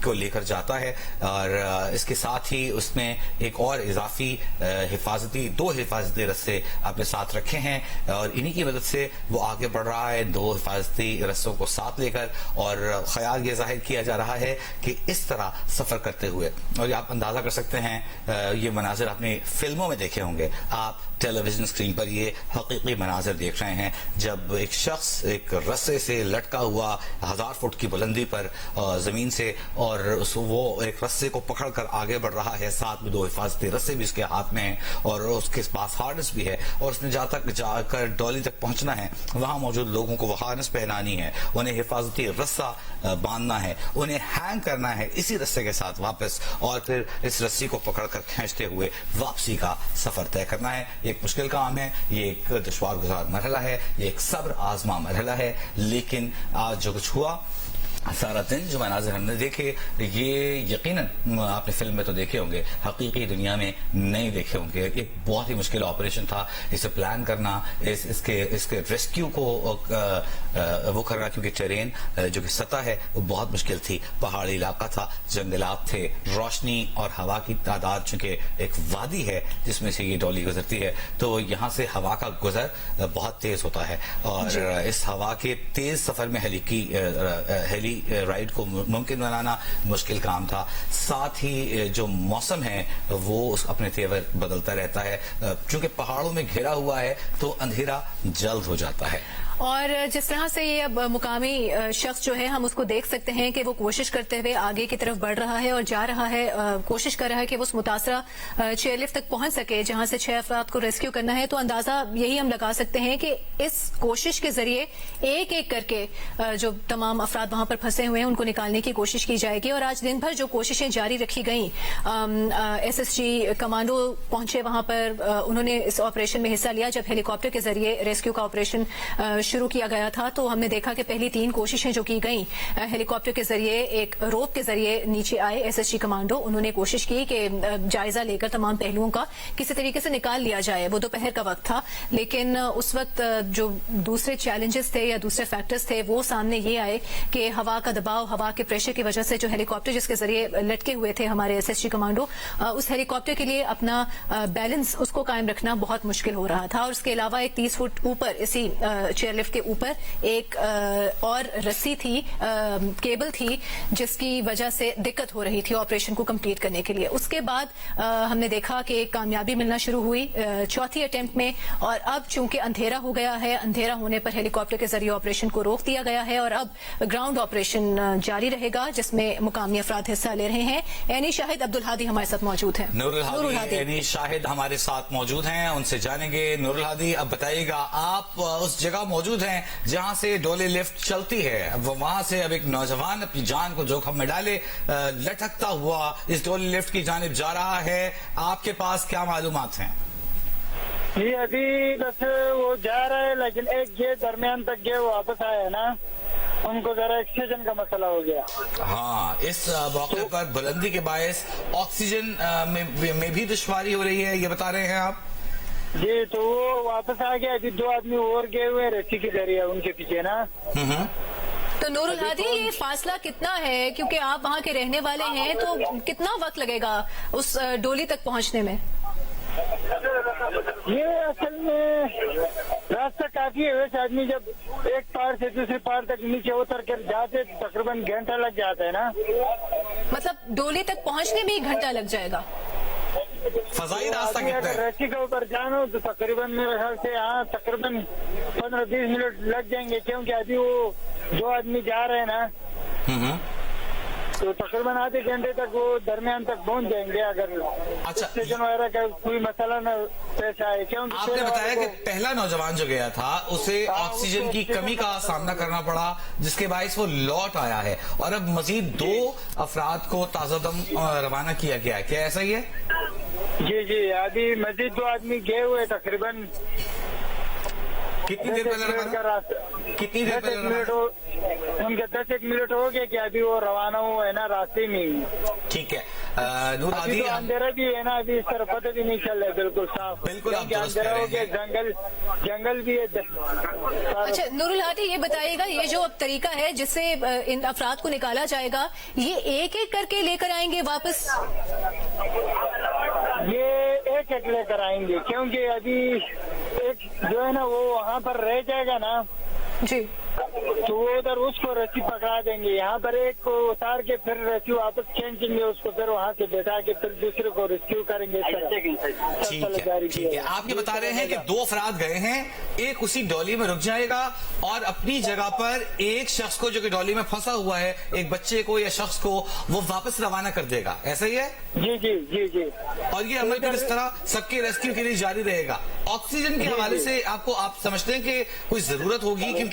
को लेकर जाता है, और इसके साथ ही उसने एक और इजाफी दो हिफाजती रस्से अपने साथ रखे हैं और इन्हीं की मदद से वो आगे बढ़ रहा है 2 हिफाजती रस्सों को साथ लेकर। और ख्याल ये जाहिर किया जा रहा है कि इस तरह सफर करते हुए, और आप अंदाजा कर सकते हैं ये मनाजिर आपने फिल्मों में देखे होंगे, आप टेलीविजन स्क्रीन पर ये हकीकी मनाजिर देख रहे हैं जब एक शख्स एक रस्से से लटका हुआ 1000 फुट की बुलंदी पर जमीन से, और वो एक रस्से को पकड़कर आगे बढ़ रहा है, साथ में 2 हिफाजती रस्से भी उसके हाथ में हैं और उसके पास हार्नेस भी है, और उसने जाकर डॉली तक पहुंचना है, वहां मौजूद लोगों को वो हार्नेस पहनानी है, उन्हें हिफाजती रस्सा बांधना है, उन्हें हैंग करना है इसी रस्से के साथ वापस, और फिर इस रस्सी को पकड़कर खींचते हुए वापसी का सफर तय करना है। ये एक मुश्किल काम है, ये एक दुश्वार गुजार मरहला है, ये एक सब्र आजमा मरहला है। लेकिन आज जो कुछ हुआ, सारा दिन जो मनाजिर हमने देखे, ये यकीनन आपने फिल्म में तो देखे होंगे, हकीकी दुनिया में नहीं देखे होंगे। एक बहुत ही मुश्किल ऑपरेशन था, इसे प्लान करना, इसके रेस्क्यू को वो करना, क्योंकि टेरेन जो कि सतह है वो बहुत मुश्किल थी, पहाड़ी इलाका था, जंगलात थे, रोशनी और हवा की तादाद, चूंकि एक वादी है जिसमें से ये डॉली गुजरती है, तो यहाँ से हवा का गुजर बहुत तेज होता है और इस हवा के तेज सफर में हेली राइड को मुमकिन बनाना मुश्किल काम था। साथ ही जो मौसम है वो अपने तेवर बदलता रहता है, क्योंकि पहाड़ों में घिरा हुआ है तो अंधेरा जल्द हो जाता है। और जिस तरह से ये अब मुकामी शख्स जो है, हम उसको देख सकते हैं कि वो कोशिश करते हुए आगे की तरफ बढ़ रहा है और जा रहा है, कोशिश कर रहा है कि वो उस मुतासरा चेयरलिफ्ट तक पहुंच सके जहां से 6 अफराद को रेस्क्यू करना है। तो अंदाजा यही हम लगा सकते हैं कि इस कोशिश के जरिए एक एक करके जो तमाम अफराद वहां पर फंसे हुए हैं उनको निकालने की कोशिश की जाएगी। और आज दिन भर जो कोशिशें जारी रखी गई, SSG कमांडो पहुंचे वहां पर, उन्होंने इस ऑपरेशन में हिस्सा लिया। जब हेलीकॉप्टर के जरिए रेस्क्यू का ऑपरेशन शुरू किया गया था तो हमने देखा कि पहली 3 कोशिशें जो की गई हेलीकॉप्टर के जरिए, एक रोप के जरिए नीचे आए SSG कमांडो, उन्होंने कोशिश की कि जायजा लेकर तमाम पहलुओं का किसी तरीके से निकाल लिया जाए। वो दोपहर का वक्त था, लेकिन उस वक्त जो दूसरे चैलेंजेस थे या दूसरे फैक्टर्स थे वो सामने ये आए कि हवा का दबाव, हवा के प्रेशर की वजह से जो हेलीकॉप्टर जिसके जरिए लटके हुए थे हमारे SSG कमांडो, उस हेलीकॉप्टर के लिए अपना बैलेंस उसको कायम रखना बहुत मुश्किल हो रहा था। और उसके अलावा एक 30 फुट ऊपर इसी चेयरलिफ्ट के ऊपर एक और रस्सी थी, केबल थी, जिसकी वजह से दिक्कत हो रही थी ऑपरेशन को कंप्लीट करने के लिए। उसके बाद हमने देखा कि कामयाबी मिलना शुरू हुई चौथी अटेम्प्ट में, और अब चूंकि अंधेरा हो गया है, अंधेरा होने पर हेलीकॉप्टर के जरिए ऑपरेशन को रोक दिया गया है और अब ग्राउंड ऑपरेशन जारी रहेगा, जिसमें मुकामी अफराद हिस्सा ले रहे हैं। एनी शाहिद अब्दुल हादी हमारे साथ मौजूद हैं। नूरुल हादी एनी शाहिद हमारे साथ मौजूद हैं, उनसे जानेंगे। नूरुल हादी, अब बताइएगा, आप उस जगह मौजूद हैं जहां से डोली लिफ्ट चलती है, वहां से अब एक नौजवान अपनी जान को जोखिम में डाले लटकता हुआ इस डोली लिफ्ट की जानिब जा रहा है। आपके पास क्या मालूमात हैं? जी अभी बस वो जा रहा है, लेकिन एक गेट दरमियान तक गए, वापस आया है ना, उनको जरा ऑक्सीजन का मसला हो गया। हाँ, इस मौके पर बुलंदी के बायस ऑक्सीजन में भी दुश्वारी हो रही है, ये बता रहे हैं आप? जी, तो वो वापस आ गया। अभी 2 आदमी और गए हुए रस्सी के जरिए उनके पीछे ना। तो नूरुल हादी, ये फासला कितना है, क्योंकि आप वहाँ के रहने वाले हैं, तो कितना वक्त लगेगा उस डोली तक पहुँचने में? ये असल में रास्ता काफी है, वैसे आदमी जब एक पार से दूसरे पार तक नीचे उतर कर जाते तकरीबन घंटा लग जाता है ना। मतलब डोली तक पहुँचने में ही घंटा लग जाएगा? फजाई रास्ता कितना है? रस्सी के ऊपर जानो तो तकरीबन मेरे ख्याल से यहाँ तकरीबन 15-20 मिनट लग जाएंगे, क्योंकि अभी वो 2 आदमी जा रहे हैं ना, तो तकरीबन आधे घंटे तक वो दरमियान तक पहुंच जाएंगे, अगर अच्छा, स्टेशन वगैरह का कोई मसला न पेश आए। क्योंकि आपने बताया कि पहला नौजवान जो गया था उसे ऑक्सीजन की कमी का सामना करना पड़ा, जिसके बायस वो लौट आया है, और अब मजीद 2 अफराद को ताज़ादम रवाना किया गया है, क्या ऐसा ही है? जी, अभी मजीद 2 आदमी गए हुए, तकरीबन कितनी देर पहले रवाना? कितनी देर पहले रवाना? उनके 10-1 मिनट हो गए कि अभी वो रवाना हुआ है ना, रास्ते में। ठीक है। नूरुल हादी, तो अंधेरा भी है ना, अभी इस तरह पता भी नहीं चल रहा है, बिल्कुल साफ। बिल्कुल आप दुरुस्त अंधेरा कह हो रहे गया, हैं। जंगल भी है। अच्छा नूरुल हादी, ये बताइएगा, ये जो अब तरीका है जिससे इन अफराद को निकाला जाएगा, ये एक एक करके लेकर आएंगे वापस? ये एक एक लेकर आएंगे, क्योंकि अभी एक जो है ना वो वहाँ पर रह जाएगा ना जी, तो वो उधर उसको रस्सी पकड़ा देंगे, यहाँ पर एक को उतार के फिर रस्सी वापस खींचेंगे उसको, फिर वहाँ से बैठा के फिर दूसरे को रेस्क्यू करेंगे। ठीक है। आप ये बता रहे हैं कि 2 अफराद गए हैं, एक उसी डॉली में रुक जाएगा और अपनी जगह पर एक शख्स को जो कि डॉली में फंसा हुआ है, एक बच्चे को या शख्स को, वो वापस रवाना कर देगा, ऐसा ही है? जी। और ये अमल फिर इस तरह सबके रेस्क्यू के लिए जारी रहेगा। ऑक्सीजन के हवाले से आप समझते हैं कि कोई जरूरत होगी, क्योंकि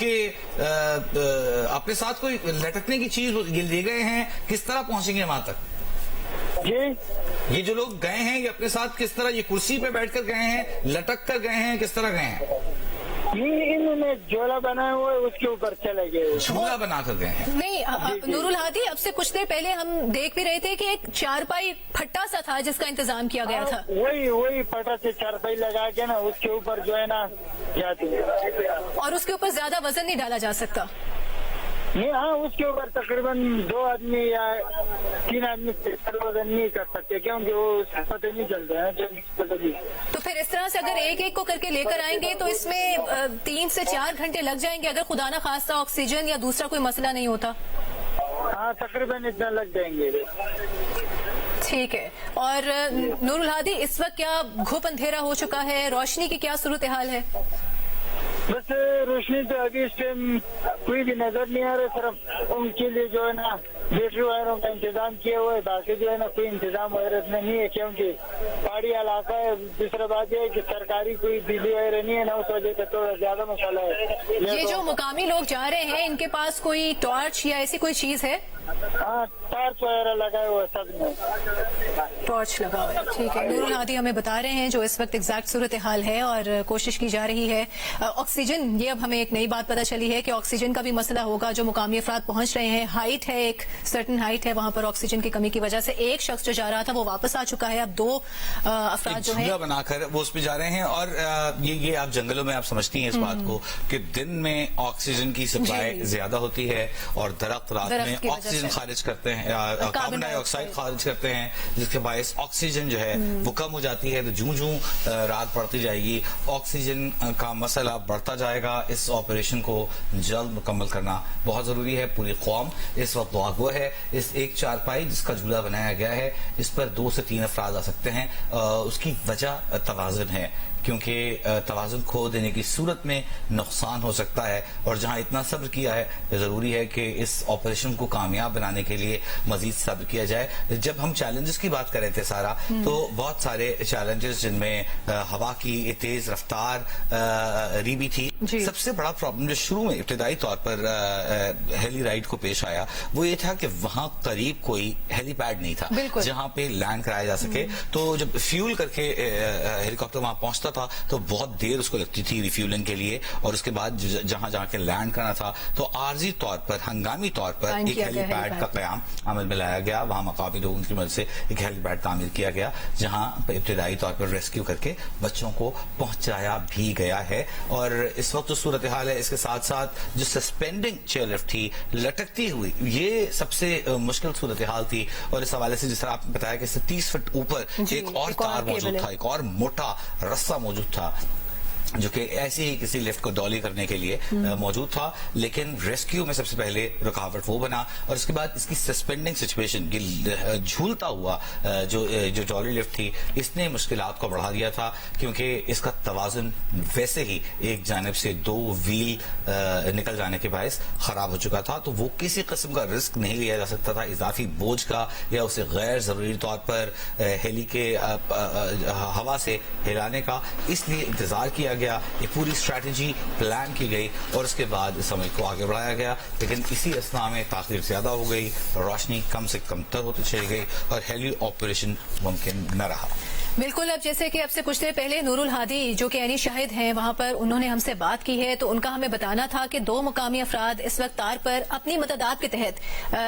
अपने साथ कोई लटकने की चीज ले गए हैं, किस तरह पहुंचेंगे वहां तक? जी, ये जो लोग गए हैं, ये अपने साथ किस तरह, ये कुर्सी पे बैठकर गए हैं, लटक कर गए हैं, किस तरह गए हैं? इन्होंने झोला बनाया हुआ है, उसके ऊपर चले गए, झूला बनाकर गए हैं। नहीं नूरुल हादी, अब से कुछ देर पहले हम देख भी रहे थे कि एक चारपाई फट्टा सा था जिसका इंतजाम किया गया था। वही फटा से चारपाई लगा के ना उसके ऊपर जो है ना जाती है, और उसके ऊपर ज्यादा वजन नहीं डाला जा सकता। नहीं, हाँ, उसके ऊपर तकरीबन 2 आदमी या 3 आदमी वजन नहीं कर सकते, क्योंकि वो पता नहीं चलता है। तो फिर इस तरह से अगर एक एक को करके लेकर आएंगे तो इसमें 3 से 4 घंटे लग जाएंगे, अगर खुदा ना खास्ता ऑक्सीजन या दूसरा कोई मसला नहीं होता। हाँ, तकरीबन इतना लग जाएंगे। ठीक है। और नूरुल हादी, इस वक्त क्या घुप अंधेरा हो चुका है, रोशनी की क्या सूरत हाल है? बस रोशनी तो अभी इस टाइम कोई भी नजर नहीं आ रहा, सिर्फ उनके लिए जो है ना बैटरी वायरों का इंतजाम किया हुआ है, बाकी जो है ना कोई इंतजाम वगैरह नहीं है, क्योंकि पहाड़ी इलाका है। दूसरा बात यह है कि सरकारी कोई बिजली वगैरह नहीं है ना, उस वजह से थोड़ा ज्यादा मसला है। ये जो मुकामी लोग जा रहे हैं, इनके पास कोई टॉर्च या ऐसी कोई चीज है? हाँ, टॉर्च वगैरह लगाए हुए सब में, टॉर्च लगा हुआ है। ठीक है, नूरुल हादी हमें बता रहे हैं जो इस वक्त एग्जैक्ट सूरत हाल है, और कोशिश की जा रही है। ऑक्सीजन, ये अब हमें एक नई बात पता चली है कि ऑक्सीजन का भी मसला होगा, जो मुकामी अफराद पहुंच रहे हैं। हाइट है एक सर्टन हाइट है, वहां पर ऑक्सीजन की कमी की वजह से एक शख्स जो जा रहा था वो वापस आ चुका है। अब 2 अफराद जो है झूला बनाकर वो उस पे जा रहे हैं। और ये आप जंगलों में आप समझती हैं इस बात को कि दिन में ऑक्सीजन की सप्लाई ज्यादा होती है और दरख्त रात में ऑक्सीजन खारिज करते हैं, कार्बन डाइऑक्साइड खारिज करते हैं, जिसके बायस ऑक्सीजन जो है वो कम हो जाती है। तो जूं रात बढ़ती जाएगी ऑक्सीजन का मसला बढ़ता जाएगा। इस ऑपरेशन को जल्द मुकम्मल करना बहुत जरूरी है। पूरी कौम इस वक्त वाक़ है। इस एक चारपाई जिसका झूला बनाया गया है इस पर 2 से 3 अफराद आ सकते हैं। उसकी वजह तवाज़ुन है, क्योंकि तवाज़ुन खो देने की सूरत में नुकसान हो सकता है। और जहां इतना सब्र किया है, जरूरी है कि इस ऑपरेशन को कामयाब बनाने के लिए मजीद सब्र किया जाए। जब हम चैलेंजेस की बात कर रहे थे सारा, तो बहुत सारे चैलेंजेस जिनमें हवा की तेज रफ्तार रीबी थी। सबसे बड़ा प्रॉब्लम जो शुरू में इब्तदाई तौर पर हेली राइड को पेश आया वो ये था कि वहां करीब कोई हेलीपैड नहीं था जहां पे लैंड कराया जा सके। तो जब फ्यूल करके हेलीकॉप्टर वहां पहुंचता था तो बहुत देर उसको लगती थी रिफ्यूलिंग के लिए। और उसके बाद जहां जहां के लैंड करना था तो आर्जी तौर पर, हंगामी तौर पर एक हेलीपैड का कयाम अमल में लाया गया। वहां मकामी लोगों की मदद से एक हेलीपैड तामीर किया गया जहां इब्तदाई तौर पर रेस्क्यू करके बच्चों को पहुंचाया भी गया है। और इस वक्त जो सूरत हाल है, इसके साथ साथ जो सस्पेंडिंग चेयरलिफ्ट थी लटकती हुई, ये सबसे मुश्किल सूरत हाल थी। और इस हवाले से जिस तरह आपने बताया कि 30 फुट ऊपर एक और तार मौजूद था, एक और मोटा रस्सा मौजूद था जो कि ऐसे ही किसी लिफ्ट को डॉली करने के लिए मौजूद था। लेकिन रेस्क्यू में सबसे पहले रुकावट वो बना और उसके बाद इसकी सस्पेंडिंग सिचुएशन, झूलता हुआ जो डॉली लिफ्ट थी, इसने मुश्किलात को बढ़ा दिया था। क्योंकि इसका तवाज़ुन वैसे ही एक जानिब से 2 व्हील निकल जाने के बायस खराब हो चुका था। तो वो किसी किस्म का रिस्क नहीं लिया जा सकता था इजाफी बोझ का या उसे गैर जरूरी तौर पर हेली के हवा से हिलाने का। इसलिए इंतजार किया गया, ये पूरी स्ट्रैटेजी प्लान की गई और उसके बाद इस समय को आगे बढ़ाया गया। लेकिन इसी असना में ताखीर ज्यादा हो गई, रोशनी कम से कम तर होती चली गई और हेली ऑपरेशन मुमकिन न रहा। बिल्कुल। अब जैसे कि अब से कुछ देर पहले नूरुल हादी जो कि यानी शाहिद हैं, वहां पर उन्होंने हमसे बात की है, तो उनका हमें बताना था कि 2 मुकामी अफराद इस वक्त तार पर अपनी मददात के तहत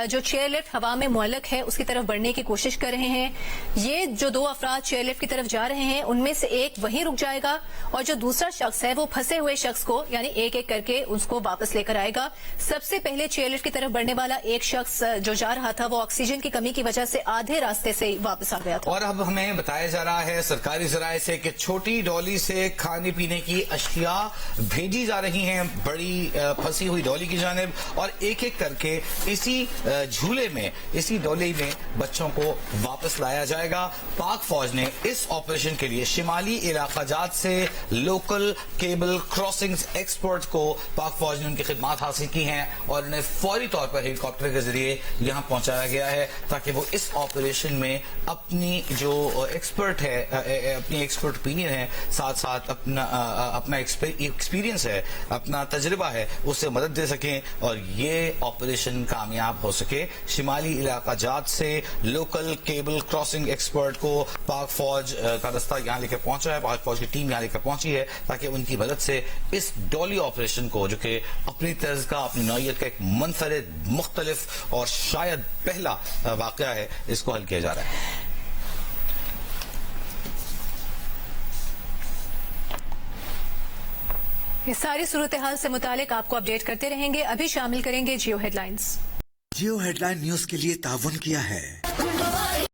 जो चेयरलिफ्ट हवा में मुअल्लक है उसकी तरफ बढ़ने की कोशिश कर रहे हैं। ये जो 2 अफराद चेयरलिफ्ट की तरफ जा रहे हैं उनमें से एक वहीं रुक जाएगा और जो दूसरा शख्स है वो फंसे हुए शख्स को यानी एक एक करके उसको वापस लेकर आएगा। सबसे पहले चेयरलिफ्ट की तरफ बढ़ने वाला एक शख्स जो जा रहा था वो ऑक्सीजन की कमी की वजह से आधे रास्ते से वापस आ गया था। और अब हमें बताया जा रहा है सरकारी जराये से कि छोटी डॉली से खाने पीने की अशिया भेजी जा रही हैं बड़ी फंसी हुई डॉली की जानिब और एक एक करके इसी झूले में, इसी डॉली में बच्चों को वापस लाया जाएगा। पाक फौज ने इस ऑपरेशन के लिए शिमाली इलाकाजात से लोकल केबल क्रॉसिंग्स एक्सपर्ट को पाक फौज ने उनकी खिदमात हासिल की हैं और उन्हें फौरी तौर पर हेलीकॉप्टर के जरिए यहां पहुंचाया गया है ताकि वो इस ऑपरेशन में अपनी जो एक्सपर्ट है, अपनी एक्सपर्ट ओपिनियन है, साथ साथ अपना एक्सपीरियंस है, अपना तजर्बा है, उससे मदद दे सकें और ये ऑपरेशन कामयाब हो सके। शिमाली इलाकाजात से लोकल केबल क्रॉसिंग एक्सपर्ट को पाक फौज का दस्ता यहां लेकर पहुंचा है, पाक फौज की टीम यहां लेकर पहुंची है ताकि उनकी मदद से इस डॉली ऑपरेशन को, जो कि अपनी तर्ज का, अपनी नौयत का एक मुनफरिद, मुख्तलिफ और शायद पहला वाकया है, इसको हल किया जा रहा है। ये सारी सूरत हाल से मुतालिक आपको अपडेट करते रहेंगे। अभी शामिल करेंगे जियो हेडलाइंस। जियो हेडलाइन न्यूज के लिए ताउन किया है